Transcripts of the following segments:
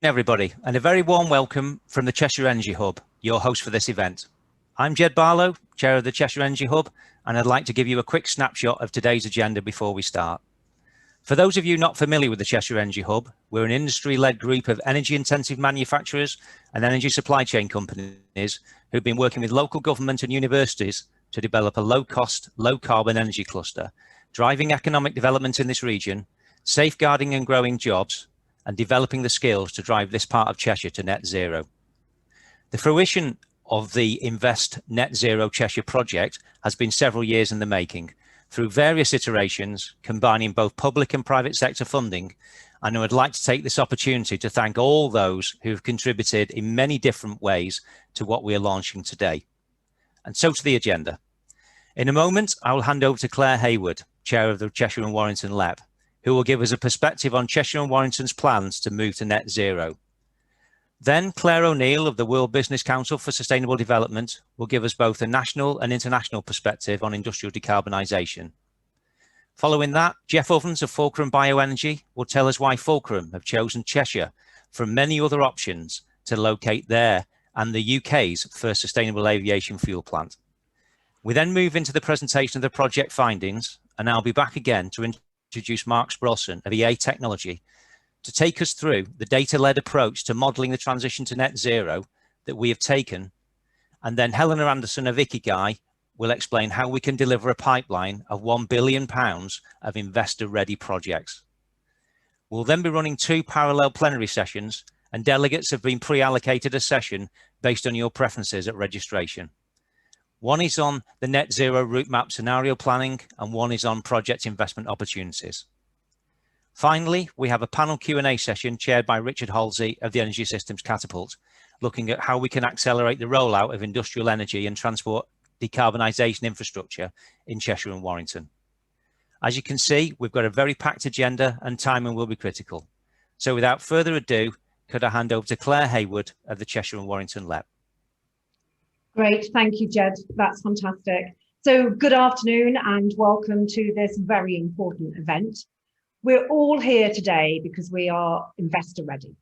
Everybody, and a very warm welcome from the Cheshire Energy Hub, your host for this event. I'm Jed Barlow, Chair of the Cheshire Energy Hub, and I'd like to give you a quick snapshot of today's agenda before we start. For those of you not familiar with the Cheshire Energy Hub, we're an industry-led group of energy-intensive manufacturers and energy supply chain companies who've been working with local government and universities to develop a low-cost, low-carbon energy cluster, driving economic development in this region, safeguarding and growing jobs, and developing the skills to drive this part of Cheshire to net zero. The fruition of the Invest Net Zero Cheshire project has been several years in the making, through various iterations, combining both public and private sector funding, and I would like to take this opportunity to thank all those who have contributed in many different ways to what we are launching today. And so to the agenda. In a moment, I will hand over to Claire Hayward, Chair of the Cheshire and Warrington LEP, who will give us a perspective on Cheshire and Warrington's plans to move to net zero. Then Claire O'Neill of the World Business Council for Sustainable Development will give us both a national and international perspective on industrial decarbonisation. Following that, Jeff Ovens of Fulcrum Bioenergy will tell us why Fulcrum have chosen Cheshire from many other options to locate their and the UK's first sustainable aviation fuel plant. We then move into the presentation of the project findings, and I'll be back again to introduce Mark Sprosson of EA Technology to take us through the data-led approach to modelling the transition to net zero that we have taken. And then Helena Anderson of Ikigai will explain how we can deliver a pipeline of £1 billion of investor-ready projects. We'll then be running 2 parallel plenary sessions, and delegates have been pre-allocated a session based on your preferences at registration. One is on the net zero route map scenario planning, and one is on project investment opportunities. Finally, we have a panel Q&A session chaired by Richard Halsey of the Energy Systems Catapult, looking at how we can accelerate the rollout of industrial energy and transport decarbonisation infrastructure in Cheshire and Warrington. As you can see, we've got a very packed agenda and timing will be critical. So without further ado, could I hand over to Claire Hayward of the Cheshire and Warrington LEP. Great, thank you, Jed. That's fantastic. So good afternoon and welcome to this very important event. We're all here today because we are investor ready.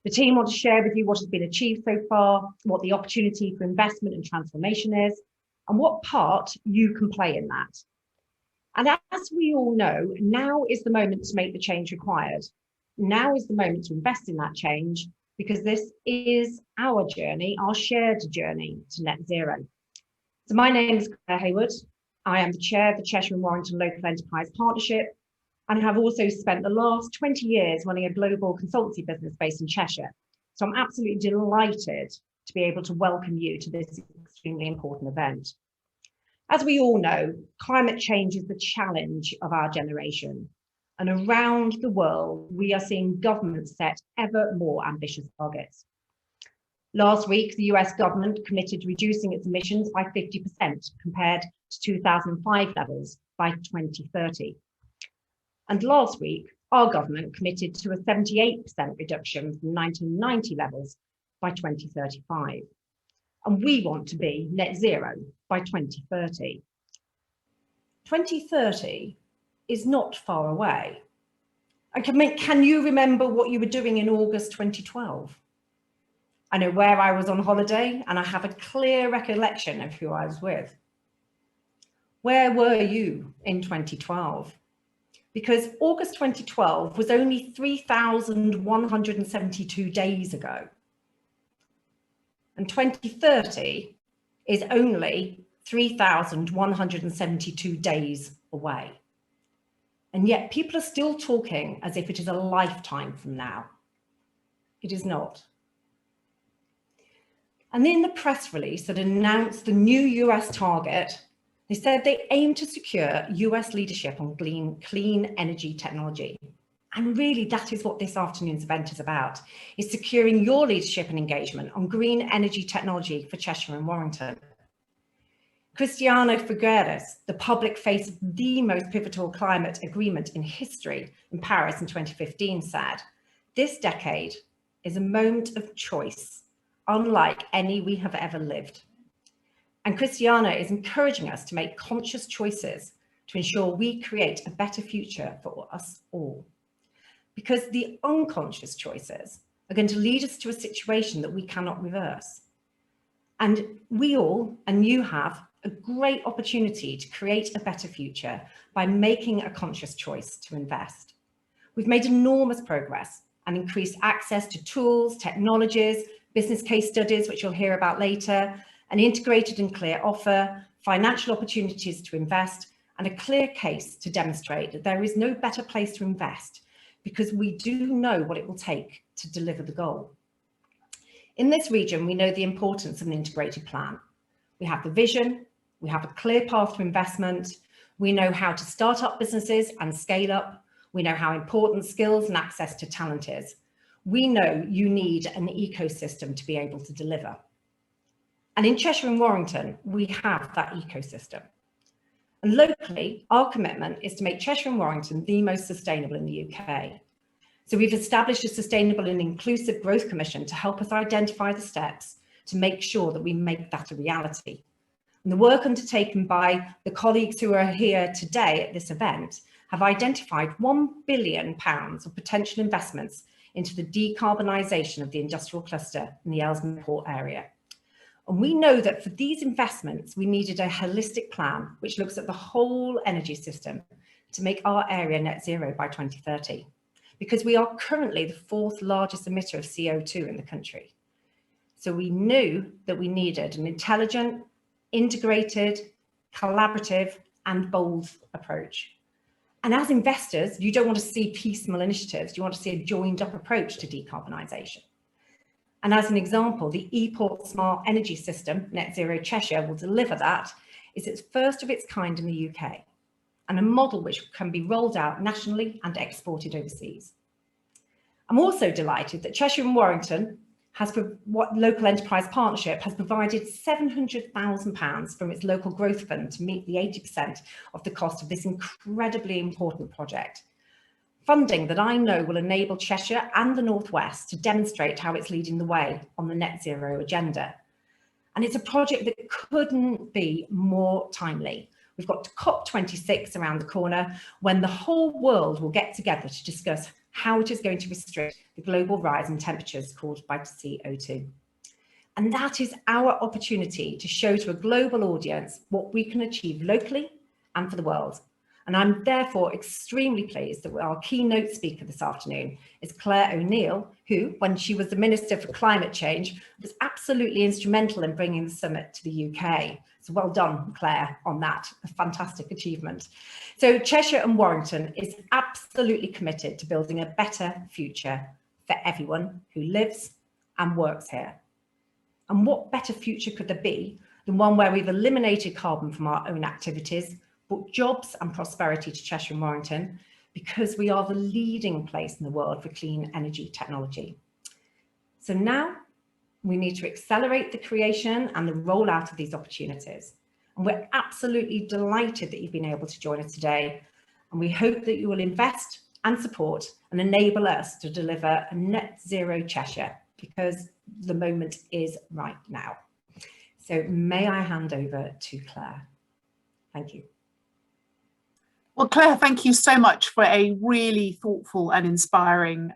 The team want to share with you what has been achieved so far, what the opportunity for investment and transformation is, and what part you can play in that. And as we all know, now is the moment to make the change required. Now is the moment to invest in that change, because this is our journey, our shared journey to net zero. So my name is Claire Hayward. I am the chair of the Cheshire and Warrington Local Enterprise Partnership, and have also spent the last 20 years running a global consultancy business based in Cheshire. So I'm absolutely delighted to be able to welcome you to this extremely important event. As we all know, climate change is the challenge of our generation. And around the world, we are seeing governments set ever more ambitious targets. Last week, the US government committed to reducing its emissions by 50% compared to 2005 levels by 2030. And last week, our government committed to a 78% reduction from 1990 levels by 2035. And we want to be net zero by 2030. 2030 is not far away. Can you remember what you were doing in August 2012? I know where I was on holiday, and I have a clear recollection of who I was with. Where were you in 2012? Because August 2012 was only 3,172 days ago. And 2030 is only 3,172 days away. And yet people are still talking as if it is a lifetime from now. It is not. And in the press release that announced the new US target, they said they aim to secure US leadership on clean energy technology. And really that is what this afternoon's event is about, is securing your leadership and engagement on green energy technology for Cheshire and Warrington. Cristiano Figueres, the public face of the most pivotal climate agreement in history in Paris in 2015, said, "This decade is a moment of choice, unlike any we have ever lived." And Cristiano is encouraging us to make conscious choices to ensure we create a better future for us all. Because the unconscious choices are going to lead us to a situation that we cannot reverse. And we all, and you have, a great opportunity to create a better future by making a conscious choice to invest. We've made enormous progress and increased access to tools, technologies, business case studies, which you'll hear about later, an integrated and clear offer, financial opportunities to invest, and a clear case to demonstrate that there is no better place to invest because we do know what it will take to deliver the goal. In this region, we know the importance of an integrated plan. We have the vision, we have a clear path to investment, we know how to start up businesses and scale up, we know how important skills and access to talent is. We know you need an ecosystem to be able to deliver. And in Cheshire and Warrington, we have that ecosystem. And locally, our commitment is to make Cheshire and Warrington the most sustainable in the UK. So we've established a Sustainable and Inclusive Growth Commission to help us identify the steps to make sure that we make that a reality. And the work undertaken by the colleagues who are here today at this event have identified £1 billion of potential investments into the decarbonisation of the industrial cluster in the Ellesmere Port area. And we know that for these investments, we needed a holistic plan which looks at the whole energy system to make our area net zero by 2030, because we are currently the 4th largest emitter of CO2 in the country. So we knew that we needed an intelligent, integrated, collaborative, and bold approach. And as investors, you don't want to see piecemeal initiatives, you want to see a joined up approach to decarbonisation. And as an example, the ePort Smart Energy System, Net Zero Cheshire, will deliver that. It's its first of its kind in the UK, and a model which can be rolled out nationally and exported overseas. I'm also delighted that Cheshire and Warrington local enterprise partnership has provided £700,000 from its local growth fund to meet the 80% of the cost of this incredibly important project. Funding that I know will enable Cheshire and the North West to demonstrate how it's leading the way on the net zero agenda. And it's a project that couldn't be more timely. We've got COP26 around the corner when the whole world will get together to discuss how it is going to restrict the global rise in temperatures caused by CO2. And that is our opportunity to show to a global audience what we can achieve locally and for the world. And I'm therefore extremely pleased that our keynote speaker this afternoon is Claire O'Neill, who, when she was the Minister for Climate Change, was absolutely instrumental in bringing the summit to the UK. So well done, Claire, on that, a fantastic achievement. So Cheshire and Warrington is absolutely committed to building a better future for everyone who lives and works here. And what better future could there be than one where we've eliminated carbon from our own activities, brought jobs and prosperity to Cheshire and Warrington, because we are the leading place in the world for clean energy technology. So now we need to accelerate the creation and the rollout of these opportunities. And we're absolutely delighted that you've been able to join us today. And we hope that you will invest and support and enable us to deliver a net zero Cheshire, because the moment is right now. So may I hand over to Claire? Thank you. Well, Claire, thank you so much for a really thoughtful and inspiring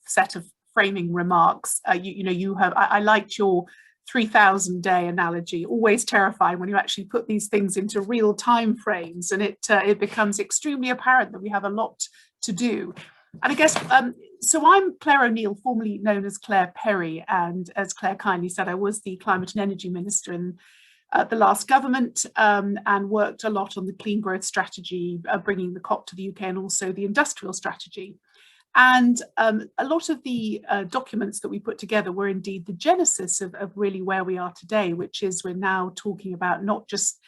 set of framing remarks. I liked your 3,000-day analogy. Always terrifying when you actually put these things into real time frames, and it becomes extremely apparent that we have a lot to do. And I guess, so I'm Claire O'Neill, formerly known as Claire Perry, and as Claire kindly said, I was the Climate and Energy Minister in the last government, and worked a lot on the clean growth strategy, bringing the COP to the UK, and also the industrial strategy. And a lot of the documents that we put together were indeed the genesis of really where we are today, which is we're now talking about not just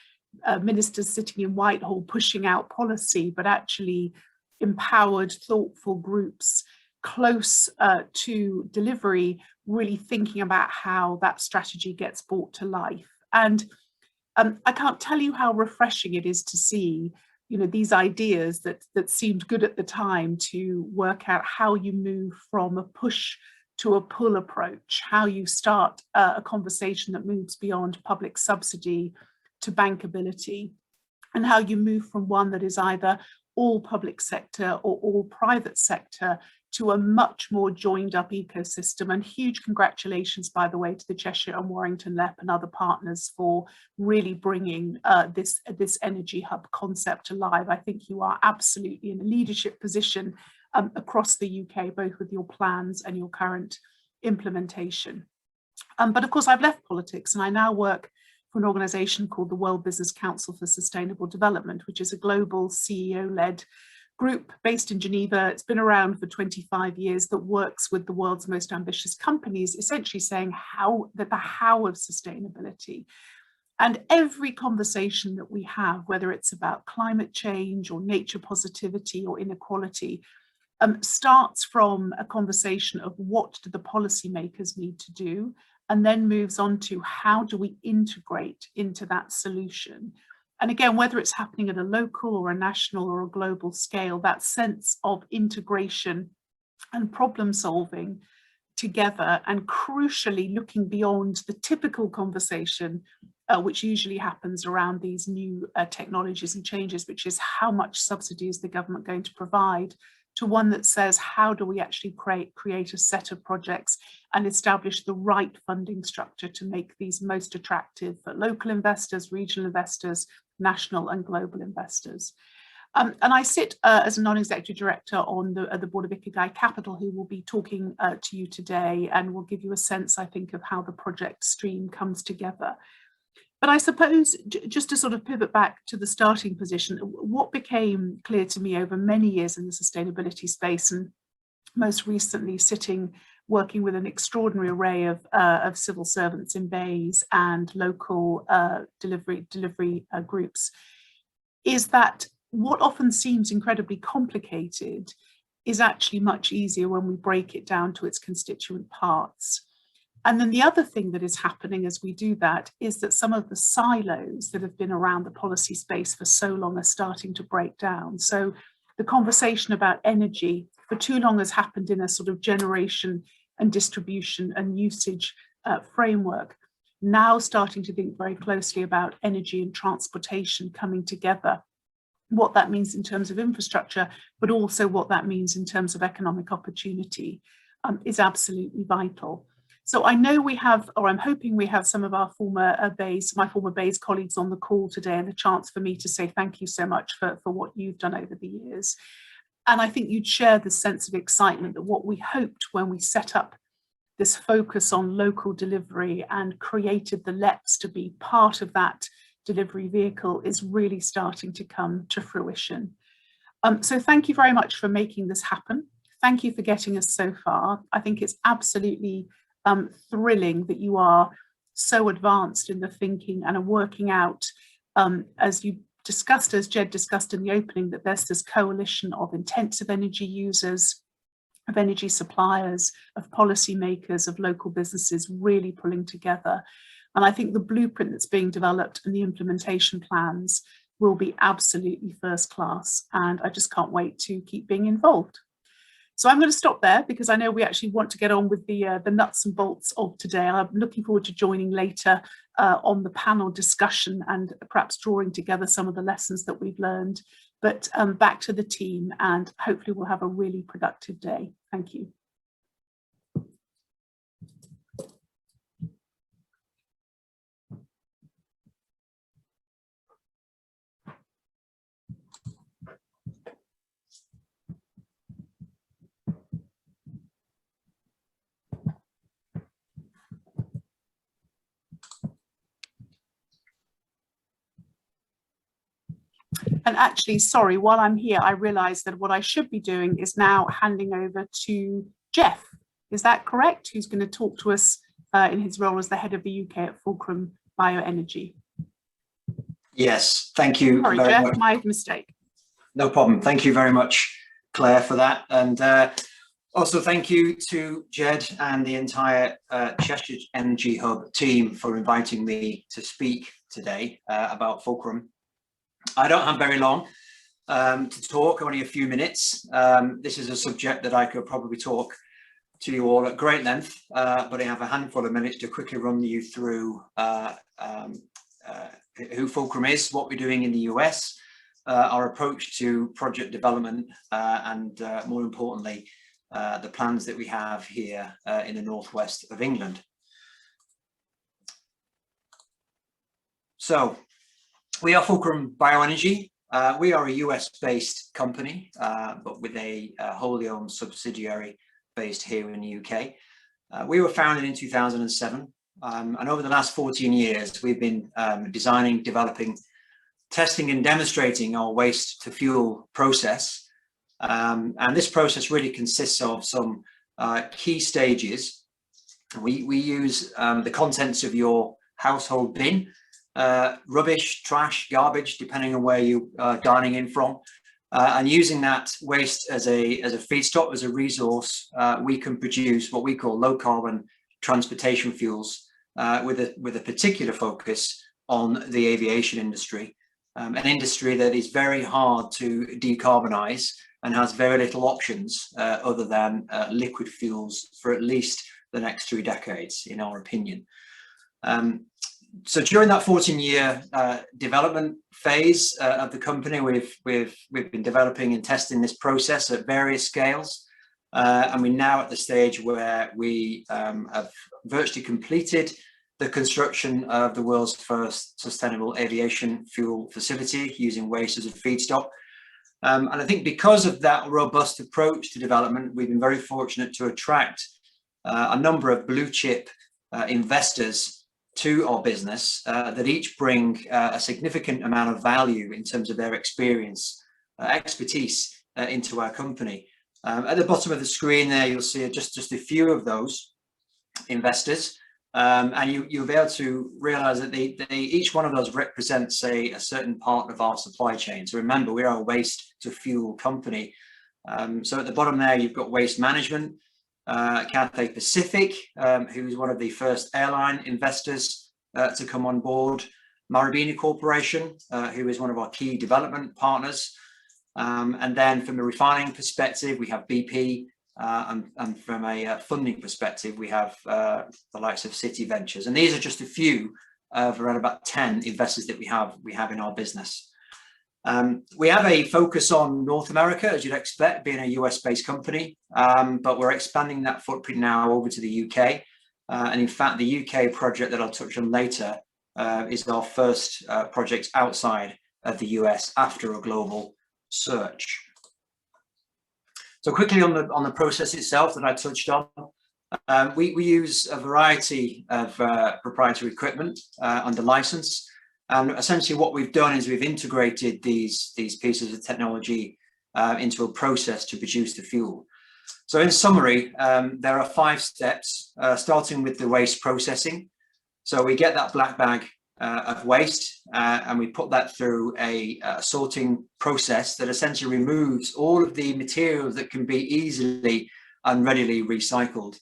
ministers sitting in Whitehall pushing out policy, but actually empowered, thoughtful groups close to delivery, really thinking about how that strategy gets brought to life. And I can't tell you how refreshing it is to see, these ideas that seemed good at the time, to work out how you move from a push to a pull approach, how you start a conversation that moves beyond public subsidy to bankability, and how you move from one that is either all public sector or all private sector to a much more joined up ecosystem. And huge congratulations, by the way, to the Cheshire and Warrington LEP and other partners for really bringing this energy hub concept to life. I think you are absolutely in a leadership position across the UK, both with your plans and your current implementation. But of course, I've left politics and I now work for an organisation called the World Business Council for Sustainable Development, which is a global CEO-led group based in Geneva. It's been around for 25 years that works with the world's most ambitious companies, essentially saying the how of sustainability. And every conversation that we have, whether it's about climate change or nature positivity or inequality, starts from a conversation of what do the policymakers need to do, and then moves on to how do we integrate into that solution. And again, whether it's happening at a local or a national or a global scale, that sense of integration and problem solving together, and crucially looking beyond the typical conversation, which usually happens around these new technologies and changes, which is how much subsidy is the government going to provide, to one that says, how do we actually create a set of projects and establish the right funding structure to make these most attractive for local investors, regional investors, national and global investors. And I sit as a non-executive director on the board of Ikigai Capital, who will be talking to you today and will give you a sense, I think, of how the project stream comes together. But I suppose, just to sort of pivot back to the starting position, what became clear to me over many years in the sustainability space, and most recently working with an extraordinary array of civil servants in bays and local delivery groups, is that what often seems incredibly complicated is actually much easier when we break it down to its constituent parts. And then the other thing that is happening as we do that is that some of the silos that have been around the policy space for so long are starting to break down. So the conversation about energy for too long has happened in a sort of generation and distribution and usage framework. Now starting to think very closely about energy and transportation coming together, what that means in terms of infrastructure, but also what that means in terms of economic opportunity is absolutely vital. So I know we have, or I'm hoping we have, some of our my former BEIS colleagues on the call today, and a chance for me to say thank you so much for what you've done over the years. And I think you'd share the sense of excitement that what we hoped when we set up this focus on local delivery and created the LEPs to be part of that delivery vehicle is really starting to come to fruition. So thank you very much for making this happen. Thank you for getting us so far. I think it's absolutely thrilling that you are so advanced in the thinking and are working out, as you discussed, as Jed discussed in the opening, that there's this coalition of intensive energy users, of energy suppliers, of policymakers, of local businesses really pulling together. And I think the blueprint that's being developed and the implementation plans will be absolutely first class. And I just can't wait to keep being involved. So I'm going to stop there because I know we actually want to get on with the nuts and bolts of today. I'm looking forward to joining later on the panel discussion and perhaps drawing together some of the lessons that we've learned. But back to the team, and hopefully we'll have a really productive day. Thank you. And actually, sorry, while I'm here, I realized that what I should be doing is now handing over to Jeff. Is that correct? Who's going to talk to us in his role as the head of the UK at Fulcrum Bioenergy. Yes, thank you. Sorry, very Jeff, much. my mistake. No problem. Thank you very much, Claire, for that. And also thank you to Jed and the entire Cheshire Energy Hub team for inviting me to speak today about Fulcrum. I don't have very long to talk, only a few minutes. This is a subject that I could probably talk to you all at great length, but I have a handful of minutes to quickly run you through who Fulcrum is, what we're doing in the US, our approach to project development, and more importantly, the plans that we have here in the northwest of England. So we are Fulcrum Bioenergy. We are a US-based company, but with a wholly owned subsidiary based here in the UK. We were founded in 2007, and over the last 14 years, we've been designing, developing, testing and demonstrating our waste to fuel process. And this process really consists of some key stages. We use the contents of your household bin, rubbish, trash, garbage, depending on where you are dining in from, and using that waste as a feedstock, as a resource, we can produce what we call low carbon transportation fuels, with a particular focus on the aviation industry, an industry that is very hard to decarbonize and has very little options other than liquid fuels for at least the next 3 decades, in our opinion. So during that 14-year development phase of the company, we've been developing and testing this process at various scales, and we're now at the stage where we have virtually completed the construction of the world's first sustainable aviation fuel facility using waste as a feedstock. And I think because of that robust approach to development, we've been very fortunate to attract a number of blue chip investors to our business that each bring a significant amount of value in terms of their experience, expertise into our company. At the bottom of the screen there, you'll see just a few of those investors, and you'll be able to realize that each one of those represents a certain part of our supply chain. So remember, we are a waste to fuel company. So at the bottom there, you've got waste management, Cathay Pacific, who is one of the first airline investors to come on board, Marubeni Corporation, who is one of our key development partners, and then from a refining perspective, we have BP, and from a funding perspective, we have the likes of City Ventures, and these are just a few of around about 10 investors that we have in our business. We have a focus on North America, as you'd expect, being a US-based company, but we're expanding that footprint now over to the UK. And in fact, the UK project that I'll touch on later is our first project outside of the US after a global search. So quickly on the process itself that I touched on, we use a variety of proprietary equipment under license. And essentially what we've done is we've integrated these pieces of technology into a process to produce the fuel. So in summary, there are 5 steps, starting with the waste processing. So we get that black bag of waste and we put that through a sorting process that essentially removes all of the materials that can be easily and readily recycled,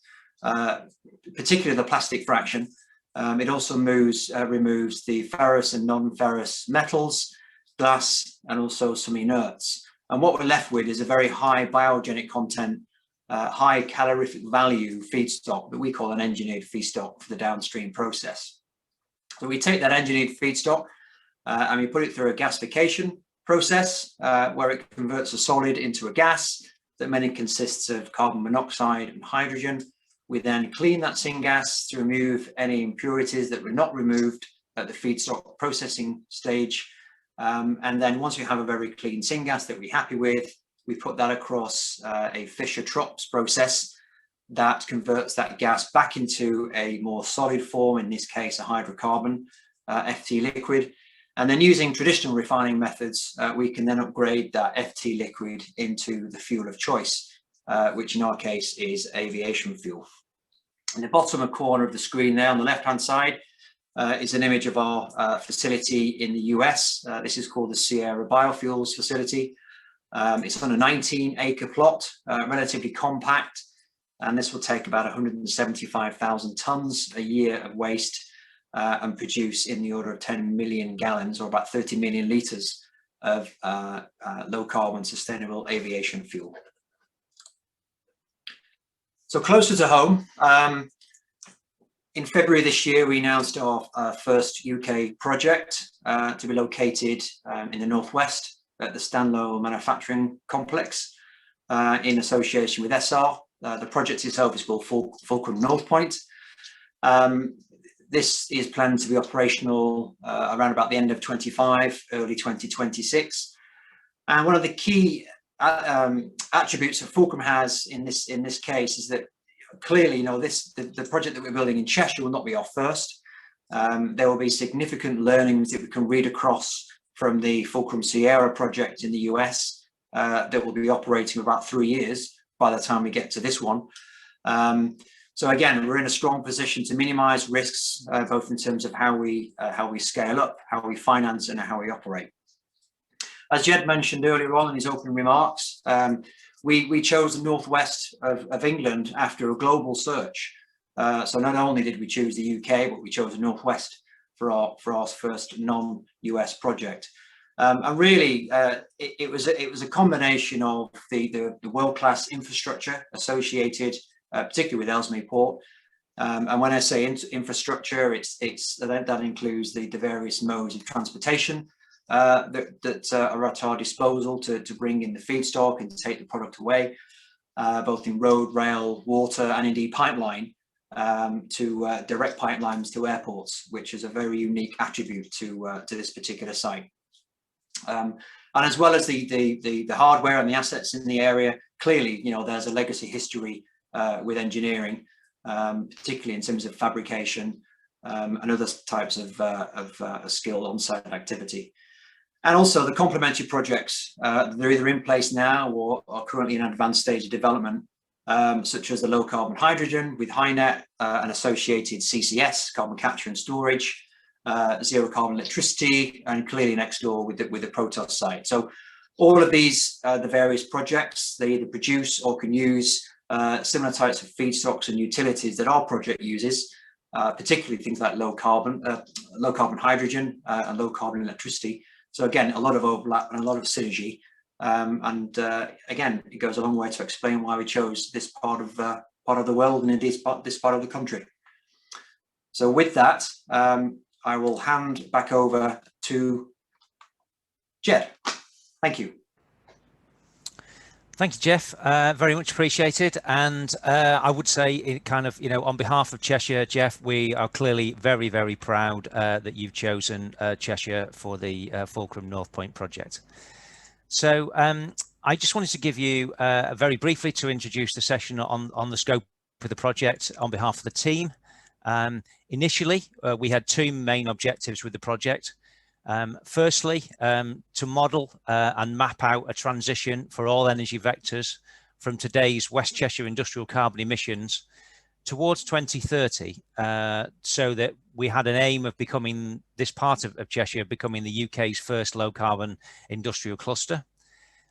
particularly the plastic fraction. It also removes the ferrous and non-ferrous metals, glass, and also some inerts. And what we're left with is a very high biogenic content, high calorific value feedstock that we call an engineered feedstock for the downstream process. So we take that engineered feedstock and we put it through a gasification process where it converts a solid into a gas that mainly consists of carbon monoxide and hydrogen. We then clean that syngas to remove any impurities that were not removed at the feedstock processing stage. And then once we have a very clean syngas that we're happy with, we put that across a Fischer-Tropsch process that converts that gas back into a more solid form, in this case, a hydrocarbon, FT liquid. And then using traditional refining methods, we can then upgrade that FT liquid into the fuel of choice, which in our case is aviation fuel. In the bottom corner of the screen there on the left-hand side is an image of our facility in the US. This is called the Sierra Biofuels facility. It's on a 19-acre plot, relatively compact, and this will take about 175,000 tons a year of waste and produce in the order of 10 million gallons, or about 30 million litres of low-carbon sustainable aviation fuel. So closer to home, in February this year, we announced our first UK project to be located in the northwest at the Stanlow Manufacturing Complex. in association with SR. The project itself is called Fulcrum North Point. This is planned to be operational around about the end of 25, early 2026. And one of the key attributes that Fulcrum has in this case is that clearly, the project that we're building in Cheshire will not be our first. There will be significant learnings that we can read across from the Fulcrum Sierra project in the US that will be operating about 3 years by the time we get to this one. So again, we're in a strong position to minimize risks, both in terms of how we scale up, how we finance, and how we operate. As Jed mentioned earlier on in his opening remarks, we chose the northwest of England after a global search. So not only did we choose the UK, but we chose the northwest for our first non-US project. And really, it was a combination of the world-class infrastructure associated, particularly with Ellesmere Port. And when I say infrastructure, that includes the various modes of transportation that are at our disposal to bring in the feedstock and to take the product away, both in road, rail, water, and indeed pipeline, to direct pipelines to airports, which is a very unique attribute to this particular site. And as well as the hardware and the assets in the area, clearly, there's a legacy history with engineering, particularly in terms of fabrication and other types of skill on-site activity. And also the complementary projects, they're either in place now or are currently in an advanced stage of development, such as the low carbon hydrogen with HyNet and associated CCS, carbon capture and storage, zero carbon electricity, and clearly next door with the Protos site. So all of these, the various projects, they either produce or can use similar types of feedstocks and utilities that our project uses, particularly things like low carbon hydrogen and low carbon electricity. So again, a lot of overlap and a lot of synergy. And again, it goes a long way to explain why we chose this part of the world and indeed this part of the country. So with that, I will hand back over to Jed. Thank you. Thank you, Jeff. Very much appreciated. And I would say, it kind of, on behalf of Cheshire, Jeff, we are clearly very, very proud that you've chosen Cheshire for the Fulcrum North Point project. So I just wanted to give you very briefly to introduce the session on the scope of the project on behalf of the team. Initially, we had two main objectives with the project. Firstly, to model and map out a transition for all energy vectors from today's West Cheshire industrial carbon emissions towards 2030, so that we had an aim of becoming this part of Cheshire, becoming the UK's first low carbon industrial cluster.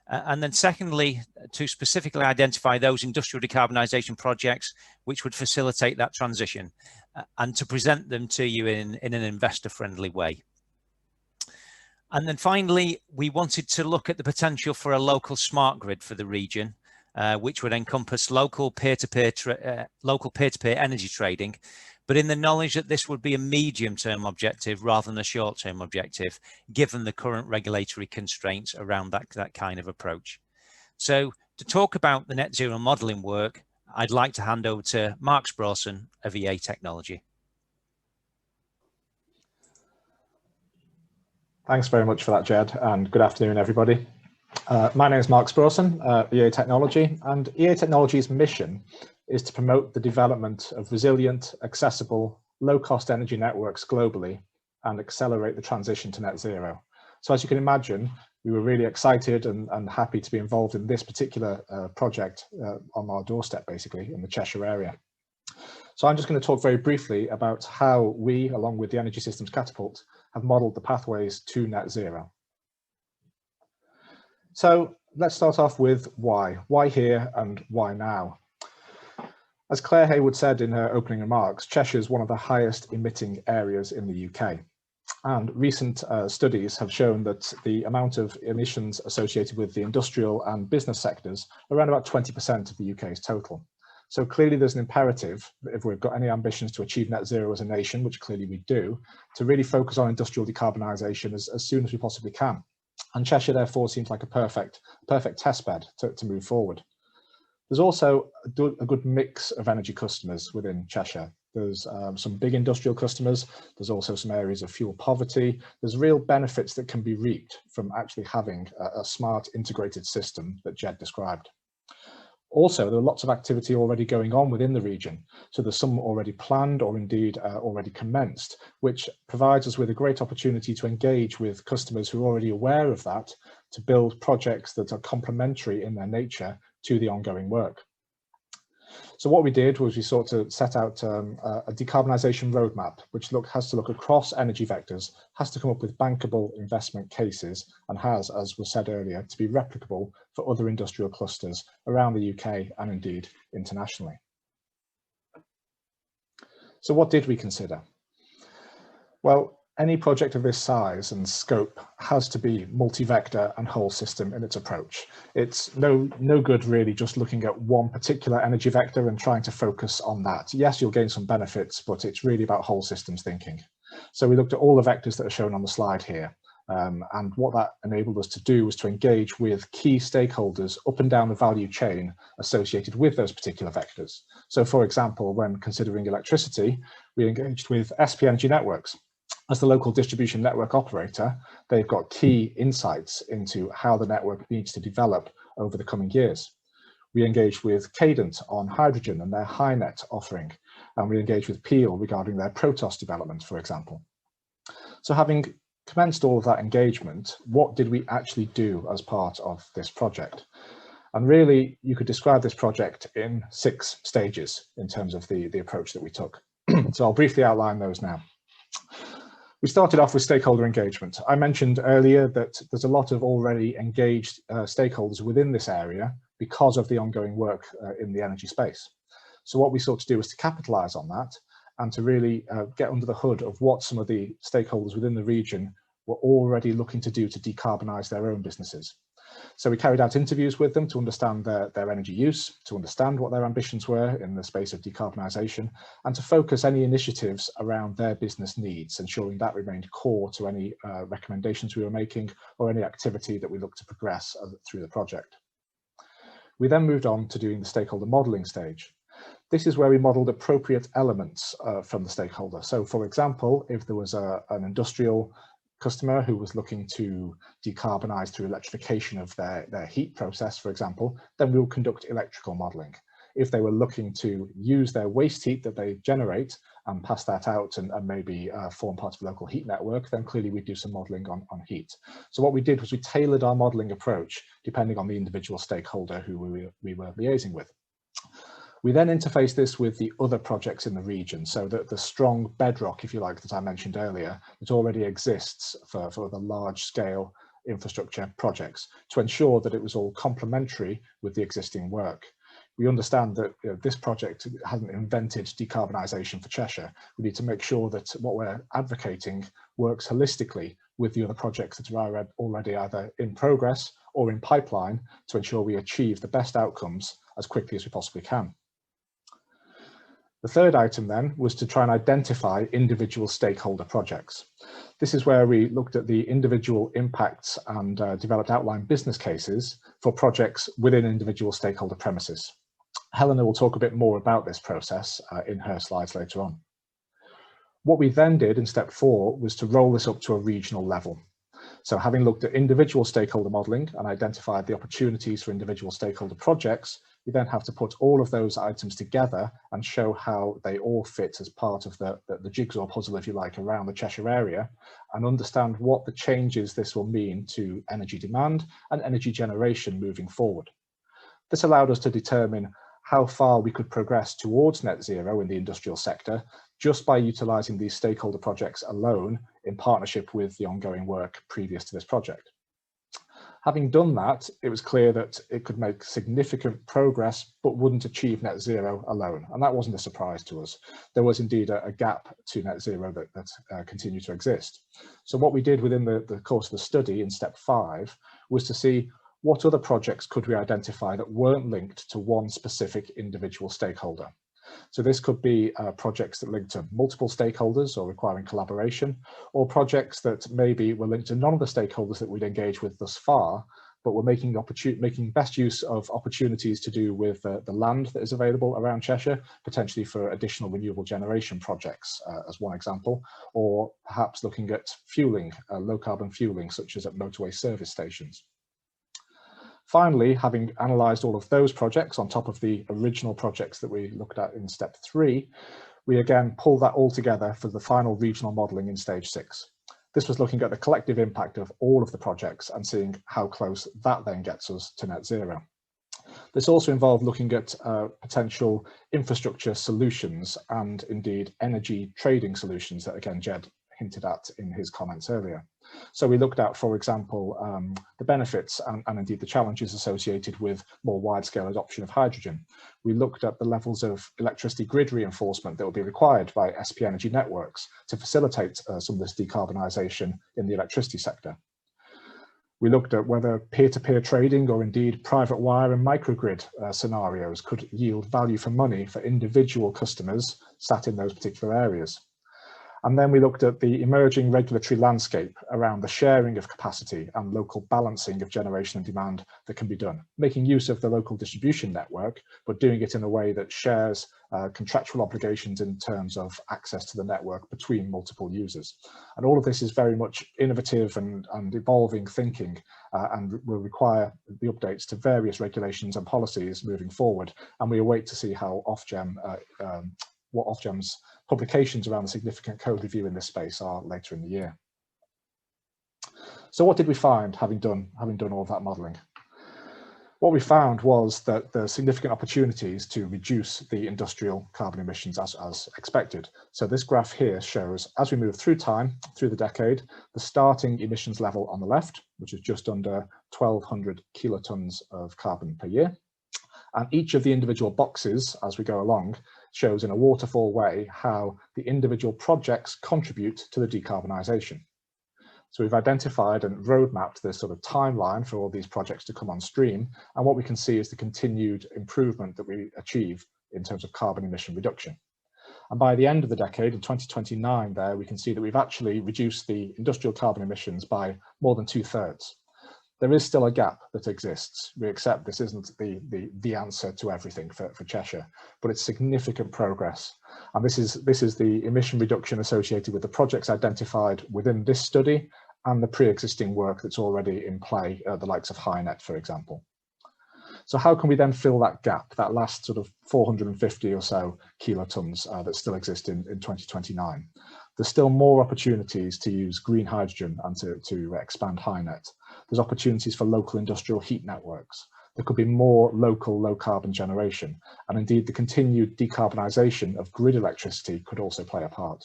And then secondly, to specifically identify those industrial decarbonisation projects which would facilitate that transition and to present them to you in an investor friendly way. And then finally, we wanted to look at the potential for a local smart grid for the region, which would encompass local peer-to-peer energy trading, but in the knowledge that this would be a medium-term objective rather than a short-term objective, given the current regulatory constraints around that kind of approach. So to talk about the net zero modelling work, I'd like to hand over to Mark Sprawson of EA Technology. Thanks very much for that, Jed, and good afternoon, everybody. My name is Mark Sprawson, EA Technology, and EA Technology's mission is to promote the development of resilient, accessible, low-cost energy networks globally and accelerate the transition to net zero. So as you can imagine, we were really excited and happy to be involved in this particular project on our doorstep, basically, in the Cheshire area. So I'm just going to talk very briefly about how we, along with the Energy Systems Catapult, have modelled the pathways to net zero. So let's start off with why. Why here and why now? As Claire Haywood said in her opening remarks, Cheshire is one of the highest emitting areas in the UK. And recent studies have shown that the amount of emissions associated with the industrial and business sectors are around about 20% of the UK's total. So clearly there's an imperative, if we've got any ambitions to achieve net zero as a nation, which clearly we do, to really focus on industrial decarbonisation as soon as we possibly can. And Cheshire therefore seems like a perfect testbed to move forward. There's also a good mix of energy customers within Cheshire. There's some big industrial customers. There's also some areas of fuel poverty. There's real benefits that can be reaped from actually having a smart integrated system that Jed described. Also, there are lots of activity already going on within the region. So there's some already planned or indeed already commenced, which provides us with a great opportunity to engage with customers who are already aware of that, to build projects that are complementary in their nature to the ongoing work. So what we did was we sought to set out a decarbonisation roadmap, which has to look across energy vectors, has to come up with bankable investment cases, and has, as was said earlier, to be replicable for other industrial clusters around the UK and indeed internationally. So what did we consider? Well, any project of this size and scope has to be multi-vector and whole system in its approach. It's no good really just looking at one particular energy vector and trying to focus on that. Yes, you'll gain some benefits, but it's really about whole systems thinking. So we looked at all the vectors that are shown on the slide here. And what that enabled us to do was to engage with key stakeholders up and down the value chain associated with those particular vectors. So for example, when considering electricity, we engaged with SP Energy Networks. As the local distribution network operator, they've got key insights into how the network needs to develop over the coming years. We engaged with Cadent on hydrogen and their HyNet offering, and we engaged with Peel regarding their Protos development, for example. So having commenced all of that engagement, what did we actually do as part of this project? And really, you could describe this project in 6 stages in terms of the approach that we took. So I'll briefly outline those now. We started off with stakeholder engagement. I mentioned earlier that there's a lot of already engaged stakeholders within this area because of the ongoing work in the energy space. So what we sought to do was to capitalise on that and to really get under the hood of what some of the stakeholders within the region were already looking to do to decarbonise their own businesses. So we carried out interviews with them to understand their energy use, to understand what their ambitions were in the space of decarbonisation, and to focus any initiatives around their business needs, ensuring that remained core to any recommendations we were making or any activity that we looked to progress through the project. We then moved on to doing the stakeholder modelling stage. This is where we modelled appropriate elements from the stakeholder. So for example, if there was an industrial customer who was looking to decarbonise through electrification of their heat process, for example, then we will conduct electrical modelling. If they were looking to use their waste heat that they generate and pass that out and maybe form part of a local heat network, then clearly we do some modelling on heat. So what we did was we tailored our modelling approach depending on the individual stakeholder who we were liaising with. We then interface this with the other projects in the region, so that the strong bedrock, if you like, that I mentioned earlier, that already exists for the large-scale infrastructure projects, to ensure that it was all complementary with the existing work. We understand that this project hasn't invented decarbonisation for Cheshire. We need to make sure that what we're advocating works holistically with the other projects that are already either in progress or in pipeline to ensure we achieve the best outcomes as quickly as we possibly can. The third item then was to try and identify individual stakeholder projects. This is where we looked at the individual impacts and developed outline business cases for projects within individual stakeholder premises. Helena will talk a bit more about this process in her slides later on. What we then did in step 4 was to roll this up to a regional level. So having looked at individual stakeholder modelling and identified the opportunities for individual stakeholder projects, you then have to put all of those items together and show how they all fit as part of the jigsaw puzzle, if you like, around the Cheshire area, and understand what the changes this will mean to energy demand and energy generation moving forward. This allowed us to determine how far we could progress towards net zero in the industrial sector just by utilising these stakeholder projects alone in partnership with the ongoing work previous to this project. Having done that, it was clear that it could make significant progress but wouldn't achieve net zero alone, and that wasn't a surprise to us. There was indeed a gap to net zero that continued to exist. So what we did within the course of the study in step 5 was to see what other projects could we identify that weren't linked to one specific individual stakeholder. So this could be projects that link to multiple stakeholders or requiring collaboration, or projects that maybe were linked to none of the stakeholders that we'd engaged with thus far, but we're making best use of opportunities to do with the land that is available around Cheshire, potentially for additional renewable generation projects as one example, or perhaps looking at fueling, low carbon fueling, such as at motorway service stations. Finally, having analysed all of those projects on top of the original projects that we looked at in step 3, we again pull that all together for the final regional modelling in stage 6. This was looking at the collective impact of all of the projects and seeing how close that then gets us to net zero. This also involved looking at potential infrastructure solutions and indeed energy trading solutions that again Jed hinted at in his comments earlier. So we looked at, for example, the benefits and indeed the challenges associated with more wide-scale adoption of hydrogen. We looked at the levels of electricity grid reinforcement that will be required by SP energy networks to facilitate some of this decarbonisation in the electricity sector. We looked at whether peer-to-peer trading or indeed private wire and microgrid scenarios could yield value for money for individual customers sat in those particular areas. And then we looked at the emerging regulatory landscape around the sharing of capacity and local balancing of generation and demand that can be done, making use of the local distribution network, but doing it in a way that shares contractual obligations in terms of access to the network between multiple users. And all of this is very much innovative and evolving thinking and will require the updates to various regulations and policies moving forward. And we await to see how Ofgem, what Ofgem's publications around the significant code review in this space are later in the year. So what did we find having done all of that modelling? What we found was that there are significant opportunities to reduce the industrial carbon emissions as expected. So this graph here shows, as we move through time, through the decade, the starting emissions level on the left, which is just under 1,200 kilotons of carbon per year. And each of the individual boxes, as we go along, shows in a waterfall way how the individual projects contribute to the decarbonisation. So we've identified and roadmapped this sort of timeline for all these projects to come on stream. And what we can see is the continued improvement that we achieve in terms of carbon emission reduction. And by the end of the decade, in 2029 there, we can see that we've actually reduced the industrial carbon emissions by more than 2/3. There is still a gap that exists. We accept this isn't the answer to everything for Cheshire, but it's significant progress. And this is the emission reduction associated with the projects identified within this study and the pre-existing work that's already in play, the likes of HyNet, for example. So how can we then fill that gap, that last sort of 450 or so kilotons that still exist in 2029? There's still more opportunities to use green hydrogen and to expand HyNet. There's opportunities for local industrial heat networks. There could be more local low carbon generation, and indeed the continued decarbonisation of grid electricity could also play a part.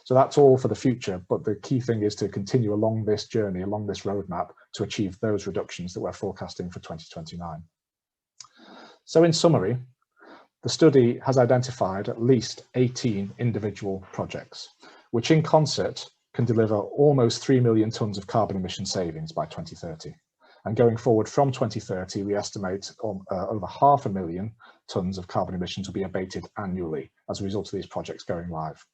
So that's all for the future, but the key thing is to continue along this journey, along this roadmap, to achieve those reductions that we're forecasting for 2029. So in summary, the study has identified at least 18 individual projects, which in concert can deliver almost 3 million tonnes of carbon emission savings by 2030. And going forward from 2030, we estimate over 500,000 tonnes of carbon emissions will be abated annually as a result of these projects going live.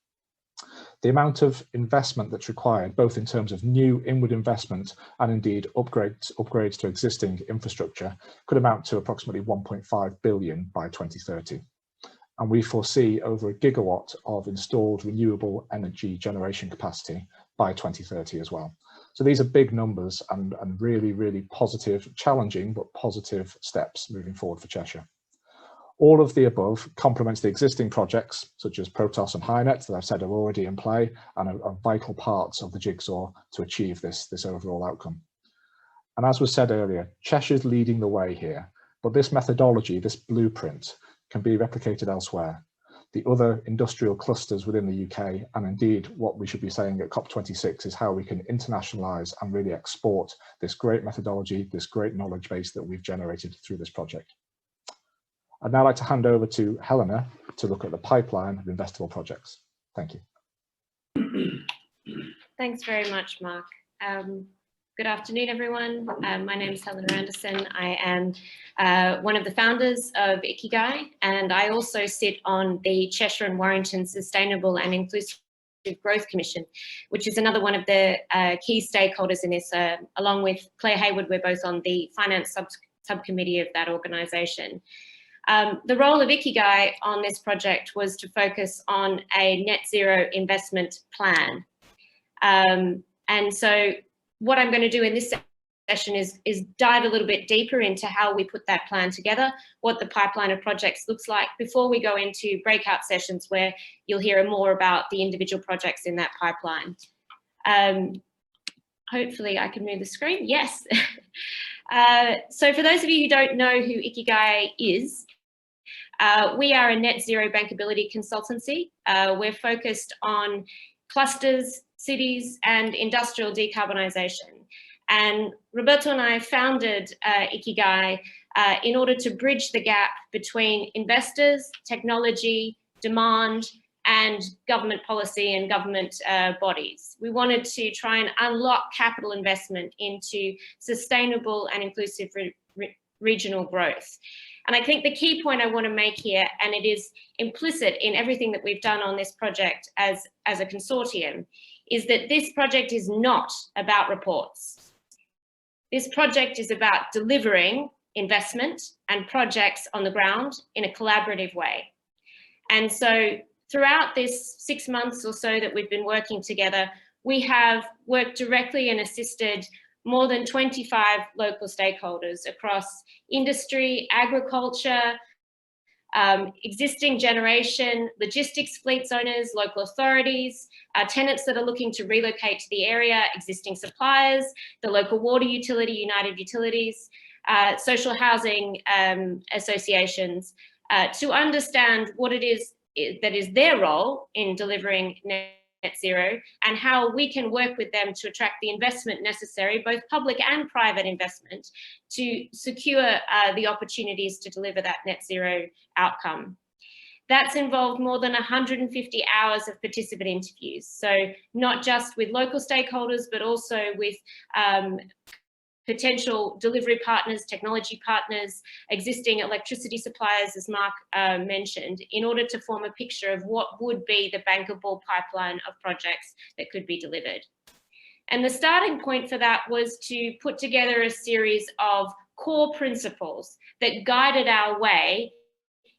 The amount of investment that's required, both in terms of new inward investment and indeed upgrades to existing infrastructure, could amount to approximately 1.5 billion by 2030. And we foresee over 1 gigawatt of installed renewable energy generation capacity by 2030 as well. So these are big numbers and really, really positive, challenging, but positive steps moving forward for Cheshire. All of the above complements the existing projects, such as Protos and HyNet, that I've said are already in play and are vital parts of the jigsaw to achieve this overall outcome. And as was said earlier, Cheshire's leading the way here, but this methodology, this blueprint, can be replicated elsewhere. The other industrial clusters within the UK, and indeed what we should be saying at COP26 is how we can internationalise and really export this great methodology, this great knowledge base that we've generated through this project. I'd now like to hand over to Helena to look at the pipeline of investable projects. Thank you. Thanks very much, Mark. Good afternoon, everyone. My name is Helena Anderson. I am one of the founders of Ikigai, and I also sit on the Cheshire and Warrington Sustainable and Inclusive Growth Commission, which is another one of the key stakeholders in this. Along with Claire Hayward, we're both on the finance subcommittee of that organisation. The role of Ikigai on this project was to focus on a net zero investment plan. And so what I'm going to do in this session is dive a little bit deeper into how we put that plan together, what the pipeline of projects looks like, before we go into breakout sessions where you'll hear more about the individual projects in that pipeline. Hopefully I can move the screen. Yes. So for those of you who don't know who Ikigai is, we are a net zero bankability consultancy. We're focused on clusters, cities, and industrial decarbonisation. And Roberto and I founded Ikigai in order to bridge the gap between investors, technology, demand, and government policy and government bodies. We wanted to try and unlock capital investment into sustainable and inclusive regional growth. And I think the key point I want to make here, and it is implicit in everything that we've done on this project as a consortium, is that this project is not about reports. This project is about delivering investment and projects on the ground in a collaborative way. And so throughout this 6 months or so that we've been working together, we have worked directly and assisted more than 25 local stakeholders across industry, agriculture, existing generation, logistics fleets owners, local authorities, tenants that are looking to relocate to the area, existing suppliers, the local water utility, United Utilities, social housing associations, to understand what it is that is their role in delivering net zero and how we can work with them to attract the investment necessary, both public and private investment, to secure the opportunities to deliver that net zero outcome. That's involved more than 150 hours of participant interviews. So not just with local stakeholders, but also with potential delivery partners, technology partners, existing electricity suppliers, as Mark mentioned, in order to form a picture of what would be the bankable pipeline of projects that could be delivered. And the starting point for that was to put together a series of core principles that guided our way